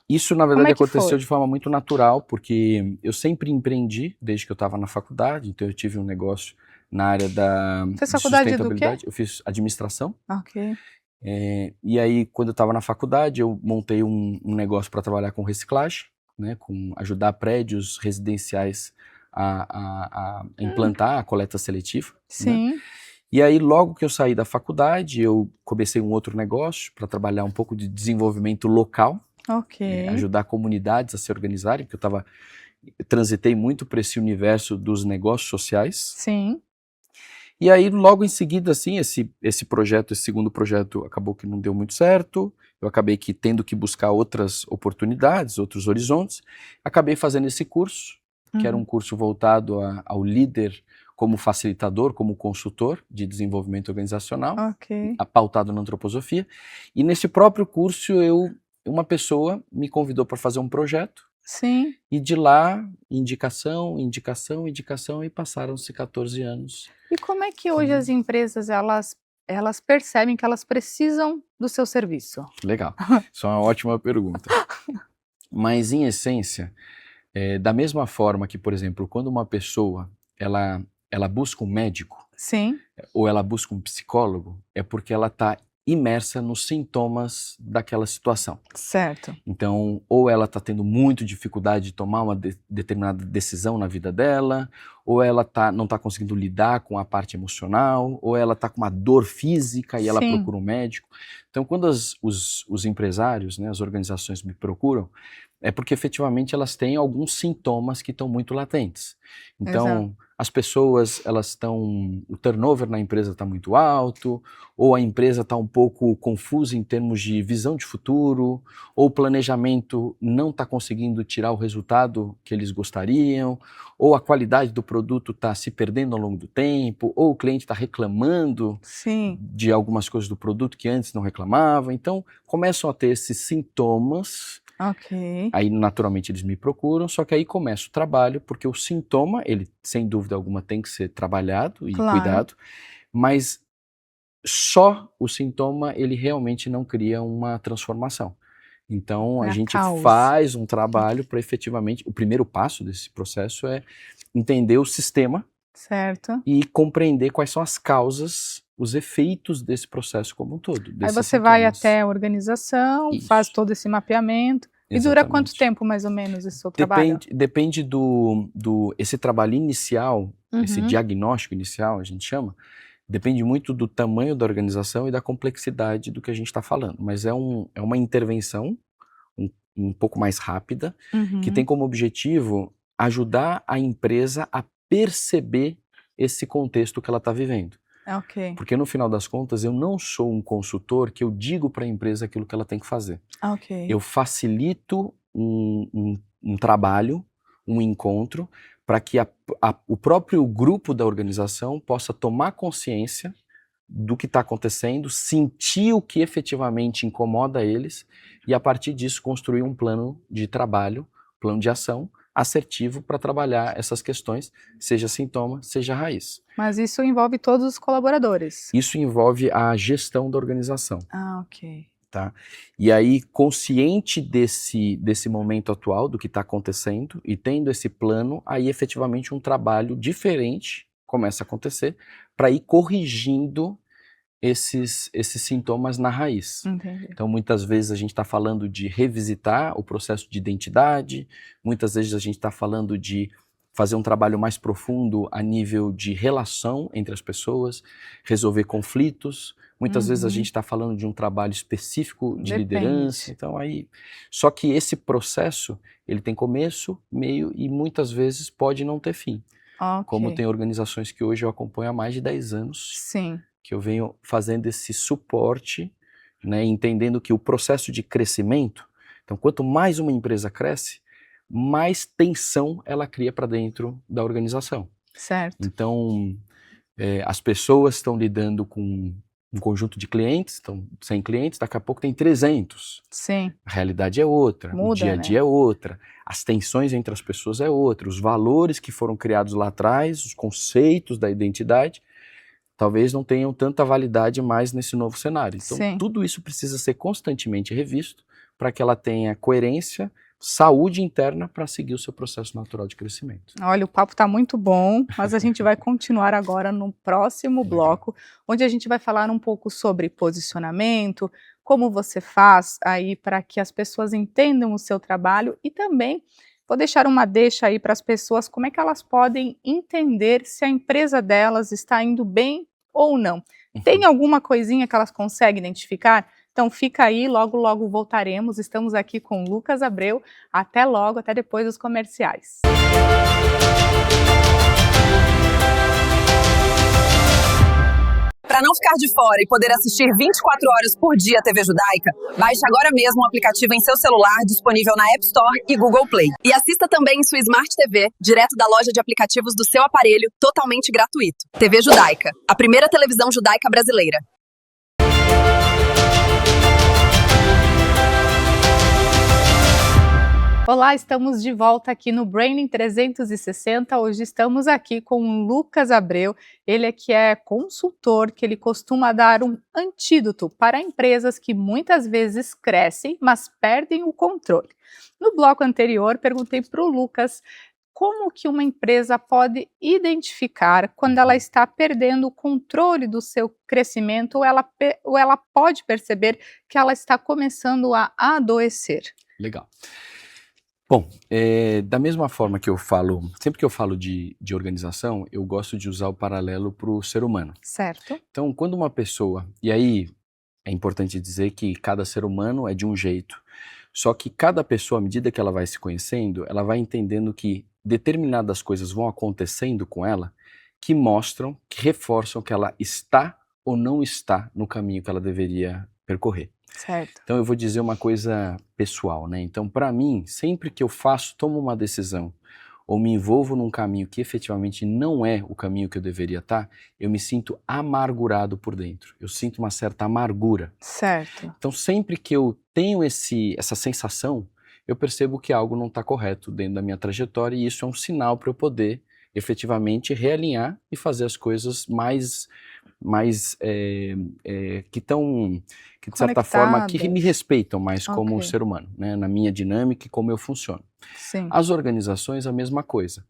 Isso, na Como verdade, é que aconteceu foi? de forma muito natural, porque eu sempre empreendi desde que eu estava na faculdade, então eu tive um negócio na área de Fez faculdade do quê? sustentabilidade. Eu fiz administração, Ok. e aí, quando eu estava na faculdade, eu montei um negócio para trabalhar com reciclagem, né, com ajudar prédios residenciais a implantar a coleta seletiva, né? Sim, E aí, logo que eu saí da faculdade, eu comecei um outro negócio para trabalhar um pouco de desenvolvimento local, ok. ajudar comunidades a se organizarem, porque eu transitei muito para esse universo dos negócios sociais. Sim, E aí, logo em seguida, assim, esse segundo projeto acabou que não deu muito certo, eu acabei tendo que buscar outras oportunidades, outros horizontes, acabei fazendo esse curso, que era um curso voltado ao líder como facilitador, como consultor de desenvolvimento organizacional, ok. pautado na antroposofia, e nesse próprio curso uma pessoa me convidou para fazer um projeto, Sim. e de lá, indicação, indicação, indicação, e passaram-se 14 anos. E como é que hoje as empresas elas percebem que elas precisam do seu serviço? Legal, isso é uma ótima pergunta. Mas, em essência, da mesma forma que, por exemplo, quando uma pessoa ela busca um médico, Sim, ou ela busca um psicólogo, é porque ela está imersa nos sintomas daquela situação. certo. Então, ou ela está tendo muita dificuldade de tomar uma determinada decisão na vida dela, ou ela não está conseguindo lidar com a parte emocional, ou ela está com uma dor física e ela Sim. procura um médico. Então, quando os empresários, né, as organizações me procuram, é porque efetivamente elas têm alguns sintomas que estão muito latentes. Então, as pessoas, o turnover na empresa está muito alto, ou a empresa está um pouco confusa em termos de visão de futuro, ou o planejamento não está conseguindo tirar o resultado que eles gostariam, ou a qualidade do produto está se perdendo ao longo do tempo, ou o cliente está reclamando Sim, de algumas coisas do produto que antes não reclamava. Então, começam a ter esses sintomas. ok. Aí, naturalmente, eles me procuram, só que aí começa o trabalho, porque o sintoma, ele, sem dúvida alguma, tem que ser trabalhado e Claro. cuidado, mas só o sintoma, ele realmente não cria uma transformação. Então, a gente causa. faz um trabalho para efetivamente, o primeiro passo desse processo é entender o sistema, Certo. e compreender quais são as causas, os efeitos desse processo como um todo. Aí você vai até a organização, Isso. faz todo esse mapeamento. E dura quanto tempo, mais ou menos, esse seu trabalho? Depende esse trabalho inicial, esse diagnóstico inicial, a gente chama, depende muito do tamanho da organização e da complexidade do que a gente está falando. Mas é uma intervenção um pouco mais rápida, que tem como objetivo ajudar a empresa a perceber esse contexto que ela está vivendo. Ok. Porque no final das contas, eu não sou um consultor que eu digo para a empresa aquilo que ela tem que fazer. Ok. Eu facilito um trabalho, um encontro, para que o próprio grupo da organização possa tomar consciência do que está acontecendo, sentir o que efetivamente incomoda eles e, a partir disso, construir um plano de trabalho, plano de ação assertivo para trabalhar essas questões, seja sintoma, seja raiz. Mas isso envolve todos os colaboradores? Isso envolve a gestão da organização. Ah, ok. Tá? E aí, consciente desse momento atual, do que está acontecendo, e tendo esse plano, aí efetivamente um trabalho diferente começa a acontecer para ir corrigindo esses sintomas na raiz. Entendi. Então, muitas vezes a gente está falando de revisitar o processo de identidade, muitas vezes a gente está falando de fazer um trabalho mais profundo a nível de relação entre as pessoas, resolver conflitos. Muitas vezes a gente está falando de um trabalho específico de liderança. Então aí, só que esse processo, ele tem começo, meio e muitas vezes pode não ter fim. Okay. Como tem organizações que hoje eu acompanho há mais de 10 anos. Sim. Que eu venho fazendo esse suporte, né, entendendo que o processo de crescimento, então quanto mais uma empresa cresce, mais tensão ela cria para dentro da organização. Certo. Então, as pessoas estão lidando com um conjunto de clientes, então 100 clientes, daqui a pouco tem 300. Sim. A realidade é outra, muda, o dia a dia é outra, as tensões entre as pessoas é outra, os valores que foram criados lá atrás, os conceitos da identidade, talvez não tenham tanta validade mais nesse novo cenário. Então, tudo isso precisa ser constantemente revisto para que ela tenha coerência, saúde interna para seguir o seu processo natural de crescimento. Olha, o papo está muito bom, mas a gente vai continuar agora no próximo bloco, onde a gente vai falar um pouco sobre posicionamento, como você faz aí para que as pessoas entendam o seu trabalho e também vou deixar uma deixa aí para as pessoas como é que elas podem entender se a empresa delas está indo bem ou não. Tem alguma coisinha que elas conseguem identificar? Então fica aí, logo logo voltaremos. Estamos aqui com o Lucas Abreu. Até logo, até depois dos comerciais. Para não ficar de fora e poder assistir 24 horas por dia a TV Judaica, baixe agora mesmo o aplicativo em seu celular, disponível na App Store e Google Play. E assista também em sua Smart TV, direto da loja de aplicativos do seu aparelho, totalmente gratuito. TV Judaica, a primeira televisão judaica brasileira. Olá, estamos de volta aqui no Branding 360. Hoje estamos aqui com o Lucas Abreu, ele que é consultor, que ele costuma dar um antídoto para empresas que muitas vezes crescem, mas perdem o controle. No bloco anterior, perguntei para o Lucas como que uma empresa pode identificar quando ela está perdendo o controle do seu crescimento ou ela pode perceber que ela está começando a adoecer. Legal. Bom, da mesma forma que eu falo, sempre que eu falo de organização, eu gosto de usar o paralelo para o ser humano. Certo. Então, quando uma pessoa, e aí é importante dizer que cada ser humano é de um jeito, só que cada pessoa, à medida que ela vai se conhecendo, ela vai entendendo que determinadas coisas vão acontecendo com ela que mostram, que reforçam que ela está ou não está no caminho que ela deveria percorrer. Certo. Então eu vou dizer uma coisa pessoal, né? Então para mim, sempre que eu tomo uma decisão ou me envolvo num caminho que efetivamente não é o caminho que eu deveria estar, eu me sinto amargurado por dentro. Eu sinto uma certa amargura. Certo. Então sempre que eu tenho essa sensação, eu percebo que algo não está correto dentro da minha trajetória e isso é um sinal para eu poder efetivamente realinhar e fazer as coisas que estão, que de certa forma, que me respeitam mais como ser humano, né, na minha dinâmica e como eu funciono. Sim. As organizações, a mesma coisa.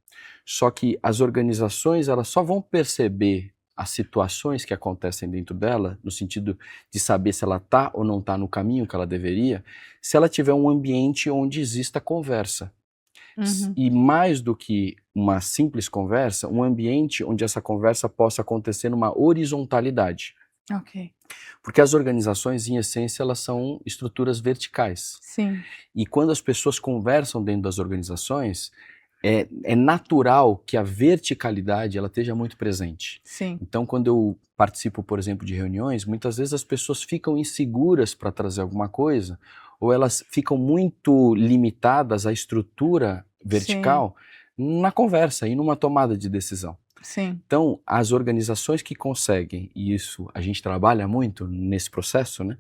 Só que as organizações, elas só vão perceber as situações que acontecem dentro dela, no sentido de saber se ela está ou não está no caminho que ela deveria, se ela tiver um ambiente onde exista conversa. E mais do que uma simples conversa, um ambiente onde essa conversa possa acontecer numa horizontalidade. Ok. Porque as organizações, em essência, elas são estruturas verticais. Sim. E quando as pessoas conversam dentro das organizações, é natural que a verticalidade ela esteja muito presente. Sim. Então, quando eu participo, por exemplo, de reuniões, muitas vezes as pessoas ficam inseguras para trazer alguma coisa, ou elas ficam muito limitadas à estrutura vertical na conversa e numa tomada de decisão. Sim. Então, as organizações que conseguem, e isso a gente trabalha muito nesse processo, né?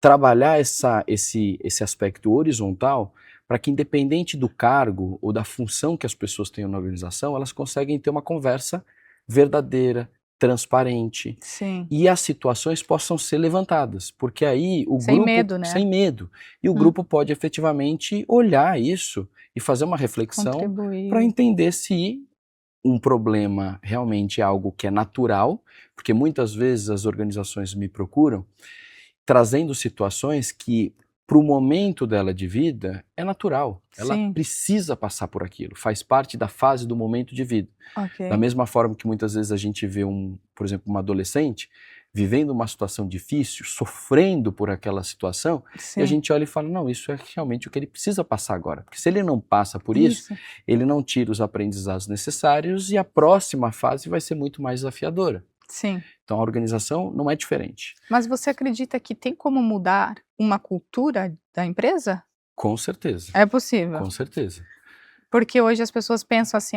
Trabalhar esse aspecto horizontal para que, independente do cargo ou da função que as pessoas tenham na organização, elas conseguem ter uma conversa verdadeira, transparente, Sim. e as situações possam ser levantadas, porque aí o Sem grupo... medo, né? Sem medo. E o grupo pode efetivamente olhar isso e fazer uma reflexão Contribuir. para entender se um problema realmente é algo que é natural, porque muitas vezes as organizações me procuram trazendo situações que, para o momento dela de vida, é natural. Ela precisa passar por aquilo, faz parte da fase do momento de vida. Ok. Da mesma forma que muitas vezes a gente vê, por exemplo, uma adolescente vivendo uma situação difícil, sofrendo por aquela situação, e a gente olha e fala, não, isso é realmente o que ele precisa passar agora. Porque se ele não passa por isso, ele não tira os aprendizados necessários e a próxima fase vai ser muito mais desafiadora. Sim. Então a organização não é diferente. Mas você acredita que tem como mudar uma cultura da empresa? Com certeza. É possível? Com certeza. Porque hoje as pessoas pensam assim,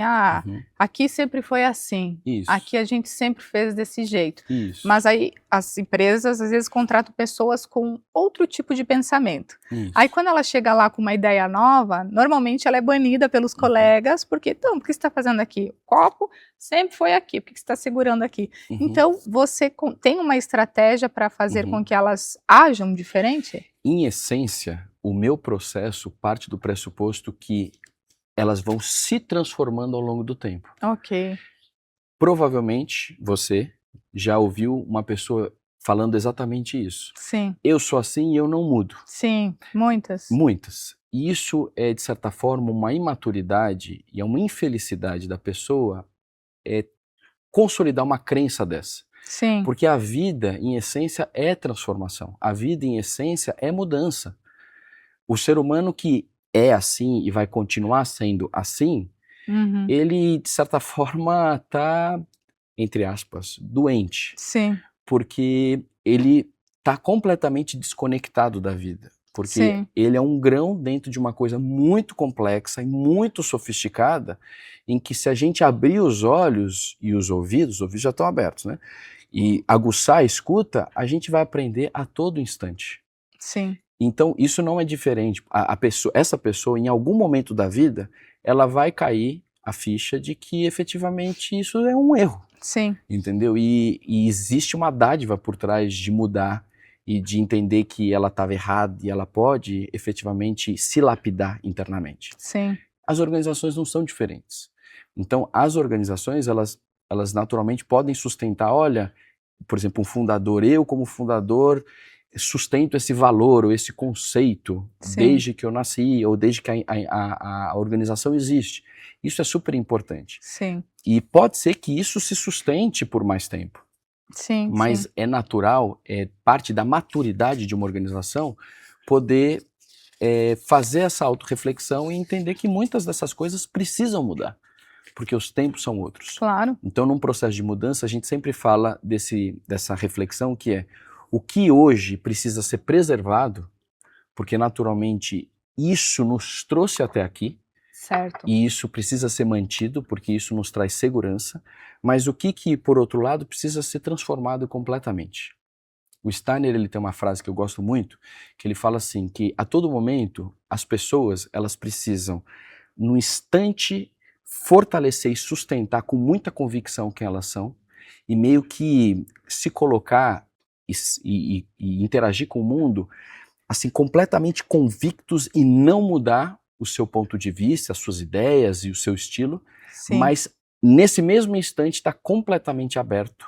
aqui sempre foi assim, aqui a gente sempre fez desse jeito. Isso. Mas aí as empresas às vezes contratam pessoas com outro tipo de pensamento. Aí quando ela chega lá com uma ideia nova, normalmente ela é banida pelos colegas, porque, então, por que você está fazendo aqui? O copo sempre foi aqui, por que você está segurando aqui? Então você tem uma estratégia para fazer com que elas ajam diferente? Em essência, o meu processo parte do pressuposto que elas vão se transformando ao longo do tempo. Ok. Provavelmente você já ouviu uma pessoa falando exatamente isso. Sim. Eu sou assim e eu não mudo. Sim, muitas. Muitas. E isso é, de certa forma, uma imaturidade e é uma infelicidade da pessoa consolidar uma crença dessa. Sim. Porque a vida, em essência, é transformação. A vida, em essência, é mudança. O ser humano que é assim e vai continuar sendo assim, ele, de certa forma, está, entre aspas, doente. Sim. Porque ele está completamente desconectado da vida. Porque ele é um grão dentro de uma coisa muito complexa e muito sofisticada, em que se a gente abrir os olhos e os ouvidos já estão abertos, né? E aguçar a escuta, a gente vai aprender a todo instante. Sim. Então, isso não é diferente. Essa pessoa, em algum momento da vida, ela vai cair a ficha de que, efetivamente, isso é um erro. Sim. Entendeu? E existe uma dádiva por trás de mudar e de entender que ela estava errada e ela pode, efetivamente, se lapidar internamente. Sim. As organizações não são diferentes. Então, as organizações, elas naturalmente podem sustentar, olha, por exemplo, um fundador, eu como fundador sustento esse valor ou esse conceito desde que eu nasci ou desde que a organização existe. Isso é super importante. Sim. E pode ser que isso se sustente por mais tempo. Sim. Mas é natural, é parte da maturidade de uma organização poder fazer essa autorreflexão e entender que muitas dessas coisas precisam mudar, porque os tempos são outros. Claro. Então, num processo de mudança, a gente sempre fala dessa reflexão que é o que hoje precisa ser preservado, porque naturalmente isso nos trouxe até aqui, certo. E isso precisa ser mantido, porque isso nos traz segurança, mas o que por outro lado, precisa ser transformado completamente. O Steiner, ele tem uma frase que eu gosto muito, que ele fala assim, que a todo momento as pessoas, elas precisam, no instante, fortalecer e sustentar com muita convicção quem elas são, e meio que se colocar e interagir com o mundo, assim, completamente convictos e não mudar o seu ponto de vista, as suas ideias e o seu estilo, mas nesse mesmo instante está completamente aberto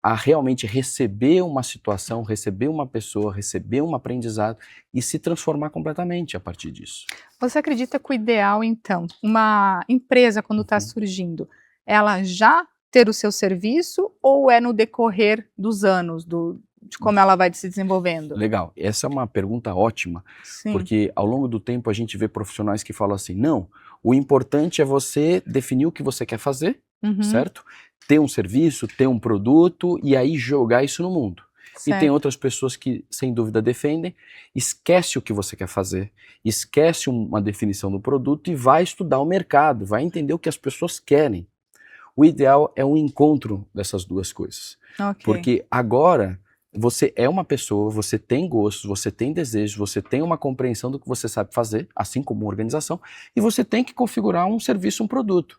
a realmente receber uma situação, receber uma pessoa, receber um aprendizado e se transformar completamente a partir disso. Você acredita que o ideal, então, uma empresa quando está Uhum. surgindo, ela já ter o seu serviço ou é no decorrer dos anos, de como ela vai se desenvolvendo? Legal, essa é uma pergunta ótima, Sim. porque ao longo do tempo a gente vê profissionais que falam assim, não, o importante é você definir o que você quer fazer, Uhum. certo? Ter um serviço, ter um produto e aí jogar isso no mundo. E tem Certo. outras pessoas que, sem dúvida, defendem, esquece o que você quer fazer, esquece uma definição do produto e vai estudar o mercado, vai entender o que as pessoas querem. O ideal é um encontro dessas duas coisas. Ok. Porque agora você é uma pessoa, você tem gostos, você tem desejos, você tem uma compreensão do que você sabe fazer, assim como uma organização, e você tem que configurar um serviço, um produto.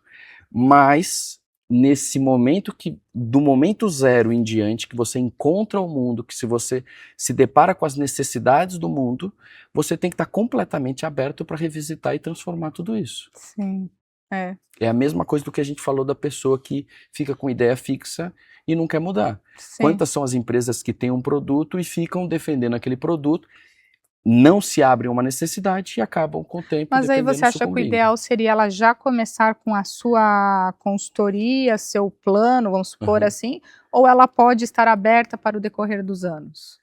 Mas nesse momento do momento zero em diante, que você encontra o mundo, que se você se depara com as necessidades do mundo, você tem que estar completamente aberto para revisitar e transformar tudo isso. Sim. É. É a mesma coisa do que a gente falou da pessoa que fica com ideia fixa e não quer mudar. Sim. Quantas são as empresas que têm um produto e ficam defendendo aquele produto, não se abrem uma necessidade e acabam com o tempo Mas aí dependendo, você acha que o sucumbindo. ideal seria ela já começar com a sua consultoria, seu plano, vamos supor Uhum. assim, ou ela pode estar aberta para o decorrer dos anos?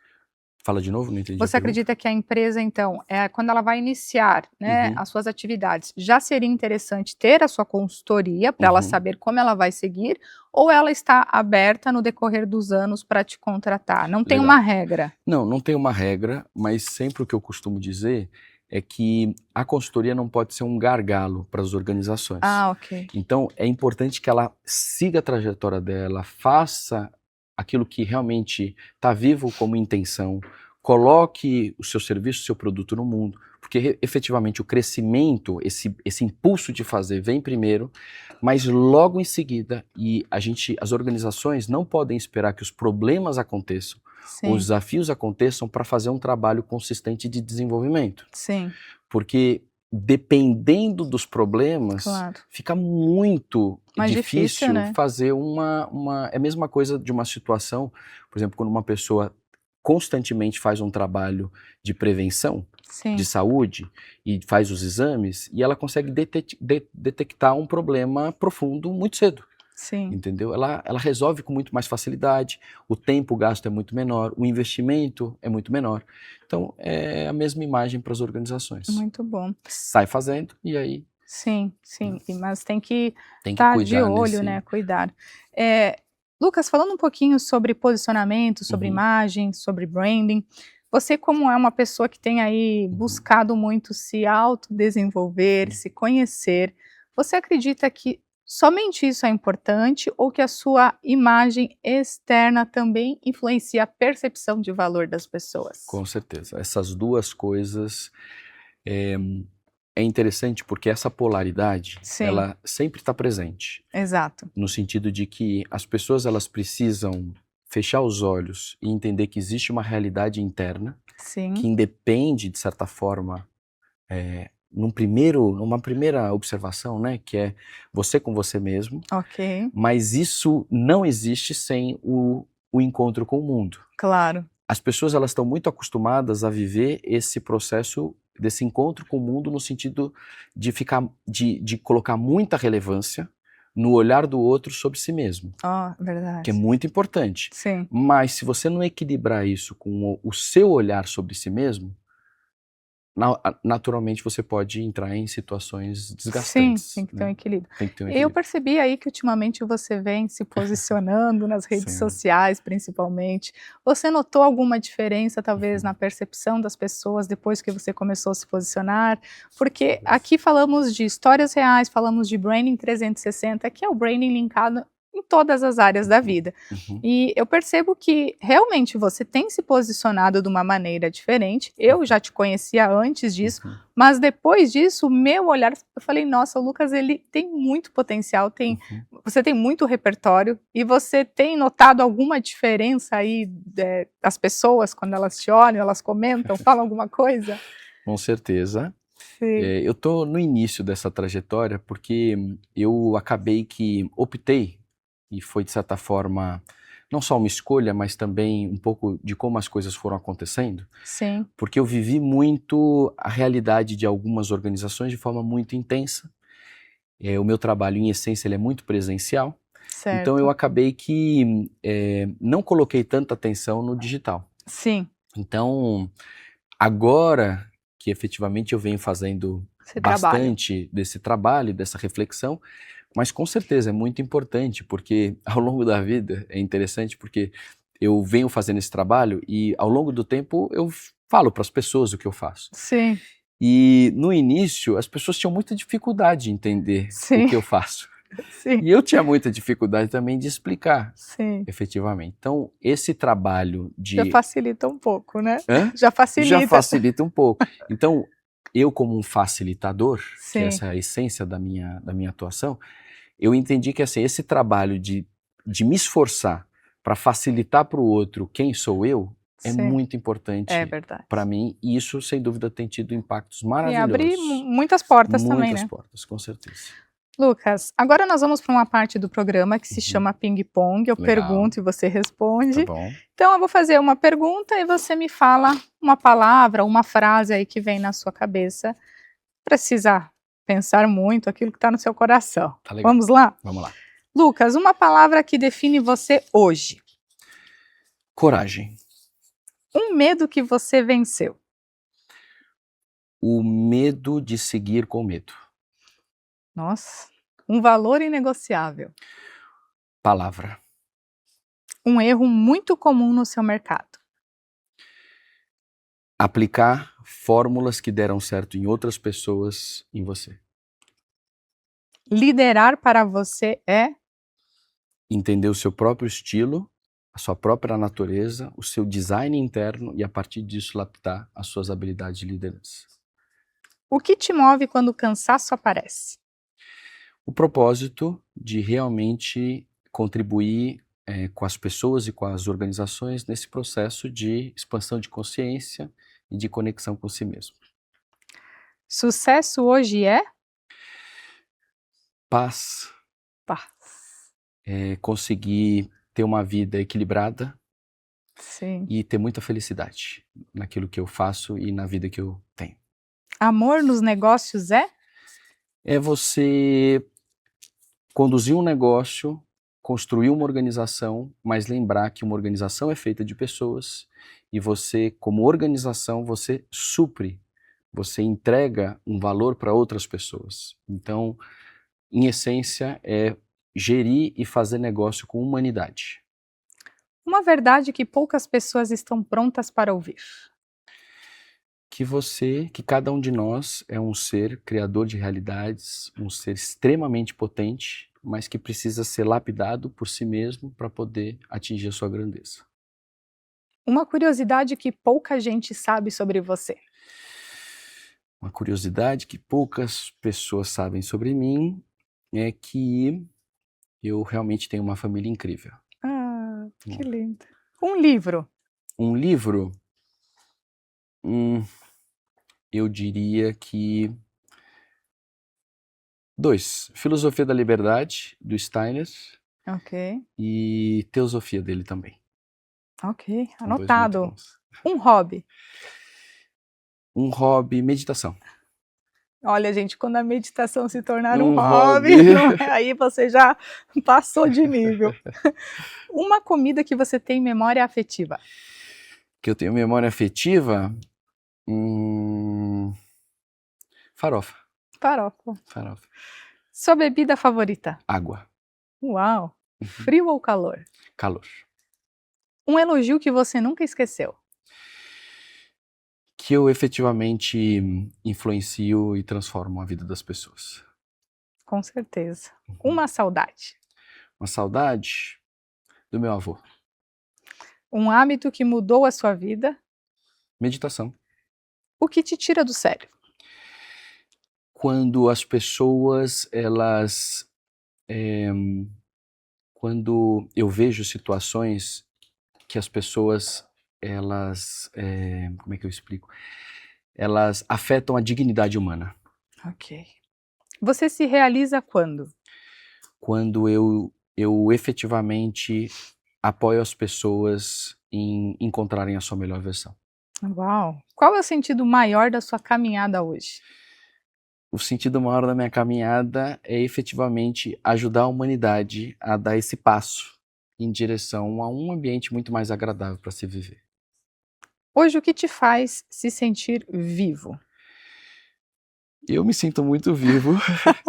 Fala de novo, não entendi a Você pergunta. acredita que a empresa, então, quando ela vai iniciar, né, Uhum. as suas atividades, já seria interessante ter a sua consultoria para ela Uhum. saber como ela vai seguir, ou ela está aberta no decorrer dos anos para te contratar? Não tem Legal. uma regra. Não, não tem uma regra, mas sempre o que eu costumo dizer é que a consultoria não pode ser um gargalo para as organizações. Ah, ok. Então, é importante que ela siga a trajetória dela, faça aquilo que realmente está vivo como intenção, coloque o seu serviço, o seu produto no mundo, porque efetivamente o crescimento, esse impulso de fazer vem primeiro, mas logo em seguida, as organizações não podem esperar que os problemas aconteçam, Sim, os desafios aconteçam para fazer um trabalho consistente de desenvolvimento. sim, Porque dependendo dos problemas, claro. fica muito Mais difícil, né? fazer é a mesma coisa de uma situação, por exemplo, quando uma pessoa constantemente faz um trabalho de prevenção, Sim, de saúde, e faz os exames, e ela consegue detectar um problema profundo muito cedo. sim. Entendeu? Ela resolve com muito mais facilidade, o tempo gasto é muito menor, o investimento é muito menor. Então, é a mesma imagem para as organizações. Muito bom. Sai fazendo e aí Sim, sim, mas tem que tem que estar de cuidar olho, né, cuidar. Lucas, falando um pouquinho sobre posicionamento, sobre Uhum. imagem, sobre branding, você como é uma pessoa que tem aí buscado muito se autodesenvolver, se conhecer, você acredita que somente isso é importante ou que a sua imagem externa também influencia a percepção de valor das pessoas? Com certeza. Essas duas coisas é interessante porque essa polaridade, Sim. ela sempre está presente. Exato. No sentido de que as pessoas elas precisam fechar os olhos e entender que existe uma realidade interna Sim. que independe, de certa forma, numa primeira observação, né, que é você com você mesmo, Ok, mas isso não existe sem o encontro com o mundo. claro. As pessoas elas estão muito acostumadas a viver esse processo desse encontro com o mundo no sentido de colocar muita relevância no olhar do outro sobre si mesmo, Ó, que é verdade. muito importante. Sim. Mas se você não equilibrar isso com o seu olhar sobre si mesmo, naturalmente você pode entrar em situações Sim, desgastantes. tem que ter um Né? equilíbrio. Tem que ter um Eu equilíbrio. percebi aí que ultimamente você vem se posicionando nas redes Sim. sociais, principalmente. Você notou alguma diferença, talvez, na percepção das pessoas depois que você começou a se posicionar? Porque aqui falamos de histórias reais, falamos de branding 360, que é o branding linkado em todas as áreas da vida. Uhum. E eu percebo que realmente você tem se posicionado de uma maneira diferente. Eu já te conhecia antes disso, Uhum. mas depois disso, o meu olhar, eu falei, nossa, o Lucas, ele tem muito potencial, você tem muito repertório, e você tem notado alguma diferença aí das pessoas, quando elas te olham, elas comentam, falam alguma coisa? Com certeza. Sim, Eu estou no início dessa trajetória porque eu acabei que optei, e foi de certa forma não só uma escolha, mas também um pouco de como as coisas foram acontecendo, Sim, porque eu vivi muito a realidade de algumas organizações de forma muito intensa. O meu trabalho, em essência, ele é muito presencial, então eu certo. acabei que não coloquei tanta atenção no digital. Sim, Então, agora que efetivamente eu venho fazendo você trabalha. bastante desse trabalho, dessa reflexão, mas com certeza é muito importante, porque ao longo da vida é interessante porque eu venho fazendo esse trabalho e ao longo do tempo eu falo para as pessoas o que eu faço. Sim, E no início as pessoas tinham muita dificuldade de entender o sim, que eu faço. sim, E eu tinha muita dificuldade também de explicar, sim. efetivamente. Então, esse trabalho Já de... facilita um pouco, né? Hã? Já Já facilita. facilita um pouco. Então, eu como um facilitador, que é Sim, essa a essência da minha atuação, eu entendi que assim, esse trabalho de me esforçar para facilitar para o outro quem sou eu, é sim, muito é importante verdade. para mim, e isso, sem dúvida, tem tido impactos E abrir maravilhosos. muitas portas também, Muitas né? portas, com certeza. Lucas, agora nós vamos para uma parte do programa que se chama Ping Pong. Eu Legal, pergunto e você tá responde. bom. Então, eu vou fazer uma pergunta e você me fala uma palavra, uma frase aí que vem na sua cabeça. Precisa pensar muito aquilo que está no seu coração. Tá legal. Vamos lá? Vamos lá. Lucas, uma palavra que define você hoje. Coragem. Um medo que você venceu. O medo de seguir com medo. Nossa, um valor inegociável. Palavra. Um erro muito comum no seu mercado. Aplicar fórmulas que deram certo em outras pessoas em você. Liderar para você é Entender o seu próprio estilo, a sua própria natureza, o seu design interno e a partir disso lapidar as suas habilidades de liderança. o que te move quando o cansaço aparece. O propósito de realmente contribuir com as pessoas e com as organizações nesse processo de expansão de consciência e de conexão com si mesmo. Sucesso hoje é Paz, paz. conseguir ter uma vida equilibrada Sim. e ter muita felicidade naquilo que eu faço e na vida que eu tenho. Amor nos negócios é É você conduzir um negócio, construir uma organização, mas lembrar que uma organização é feita de pessoas e você, como organização, você supre, você entrega um valor para outras pessoas. Então, em essência, é gerir e fazer negócio com humanidade. uma verdade que poucas pessoas estão prontas para ouvir. Que cada um de nós é um ser criador de realidades, um ser extremamente potente, mas que precisa ser lapidado por si mesmo para poder atingir a sua grandeza. Uma curiosidade que pouca gente sabe sobre você. Uma curiosidade que poucas pessoas sabem sobre mim é que eu realmente tenho uma família incrível. Ah, que lindo. Um livro. Um livro, eu diria que 2. Filosofia da Liberdade, do Steiner, Ok, e Teosofia dele também. ok, São 2 muito anotado. bons. Um hobby. Um hobby, meditação. Olha, gente, quando a meditação se tornar um Um hobby, hobby. não é? Aí você já passou de nível. Uma comida que você tem memória afetiva. Que eu tenho memória afetiva, farofa. Farofa. Farofa. Sua bebida favorita. Água. Uau. Frio ou calor? Calor. Um elogio que você nunca esqueceu. Que eu efetivamente influencio e transformo a vida das pessoas. Com certeza. Uma saudade. Uma saudade do meu avô. Um hábito que mudou a sua vida. Meditação. O que te tira do sério. Quando as pessoas, quando eu vejo situações que as pessoas, como é que eu explico? Elas afetam a dignidade humana. Ok. Você se realiza quando? Quando eu efetivamente apoio as pessoas em encontrarem a sua melhor versão. Uau! Qual é o sentido maior da sua caminhada hoje? O sentido maior da minha caminhada é efetivamente ajudar a humanidade a dar esse passo em direção a um ambiente muito mais agradável para se viver. Hoje, o que te faz se sentir vivo? Eu me sinto muito vivo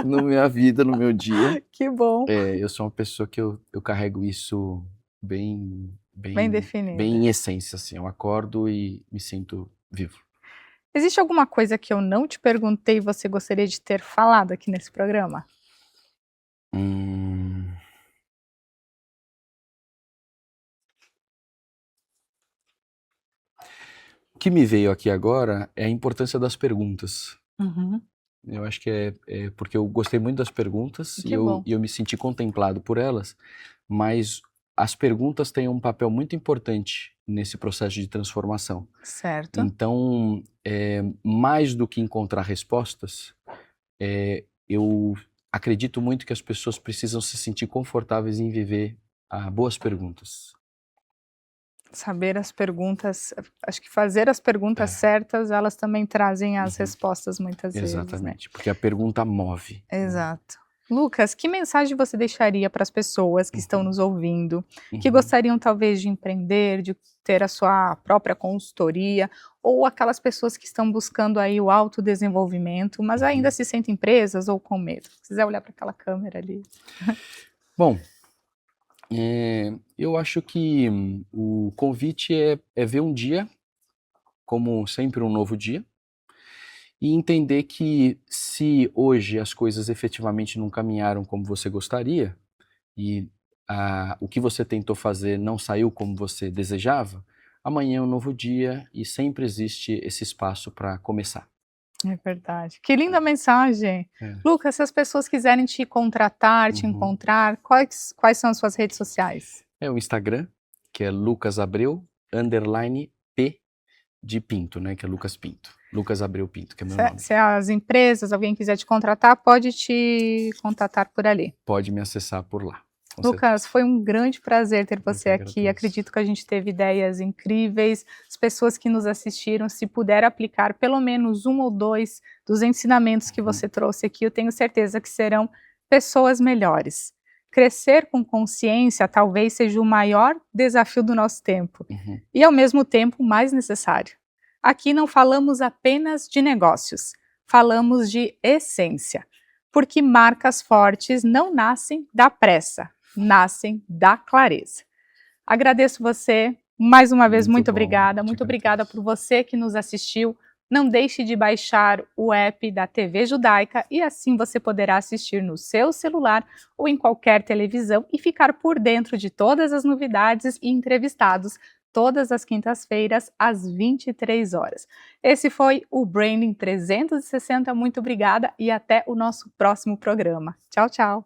na minha vida, no meu dia. Que bom! Eu sou uma pessoa que eu carrego isso bem definido. bem em essência, assim. Eu acordo e me sinto vivo. Existe alguma coisa que eu não te perguntei e você gostaria de ter falado aqui nesse programa? O que me veio aqui agora é a importância das perguntas. Uhum. Eu acho que é porque eu gostei muito das perguntas Que bom. e eu me senti contemplado por elas, mas as perguntas têm um papel muito importante nesse processo de transformação. Certo. Então, mais do que encontrar respostas, eu acredito muito que as pessoas precisam se sentir confortáveis em viver boas perguntas. Saber as perguntas, acho que fazer as perguntas certas, elas também trazem as respostas muitas vezes, né? Exatamente, porque a pergunta move. Exato. Lucas, que mensagem você deixaria para as pessoas que estão nos ouvindo, que gostariam talvez de empreender, de ter a sua própria consultoria, ou aquelas pessoas que estão buscando aí o autodesenvolvimento, mas ainda se sentem presas ou com medo? Se quiser olhar para aquela câmera ali. Bom, eu acho que o convite é ver um dia como sempre um novo dia e entender que se hoje as coisas efetivamente não caminharam como você gostaria e o que você tentou fazer não saiu como você desejava, amanhã é um novo dia e sempre existe esse espaço para começar. É verdade. Que linda mensagem. Lucas, se as pessoas quiserem te contratar, te encontrar, quais são as suas redes sociais? O Instagram, que é Lucas Abreu, _P de Pinto, né? Que é Lucas Pinto. Lucas Abreu Pinto, que é meu nome. Se as empresas, alguém quiser te contratar, pode te contatar por ali. Pode me acessar por lá. Lucas, foi um grande prazer ter você aqui. Acredito que a gente teve ideias incríveis. As pessoas que nos assistiram, se puder aplicar pelo menos um ou dois dos ensinamentos que você trouxe aqui, eu tenho certeza que serão pessoas melhores. Crescer com consciência talvez seja o maior desafio do nosso tempo e, ao mesmo tempo, o mais necessário. Aqui não falamos apenas de negócios, falamos de essência, porque marcas fortes não nascem da pressa, nascem da clareza. Agradeço você, mais uma vez, muito obrigada. Muito obrigada por você que nos assistiu. Não deixe de baixar o app da TV Judaica e assim você poderá assistir no seu celular ou em qualquer televisão e ficar por dentro de todas as novidades e entrevistados todas as quintas-feiras às 23 horas. Esse foi o Branding 360. Muito obrigada e até o nosso próximo programa. Tchau, tchau!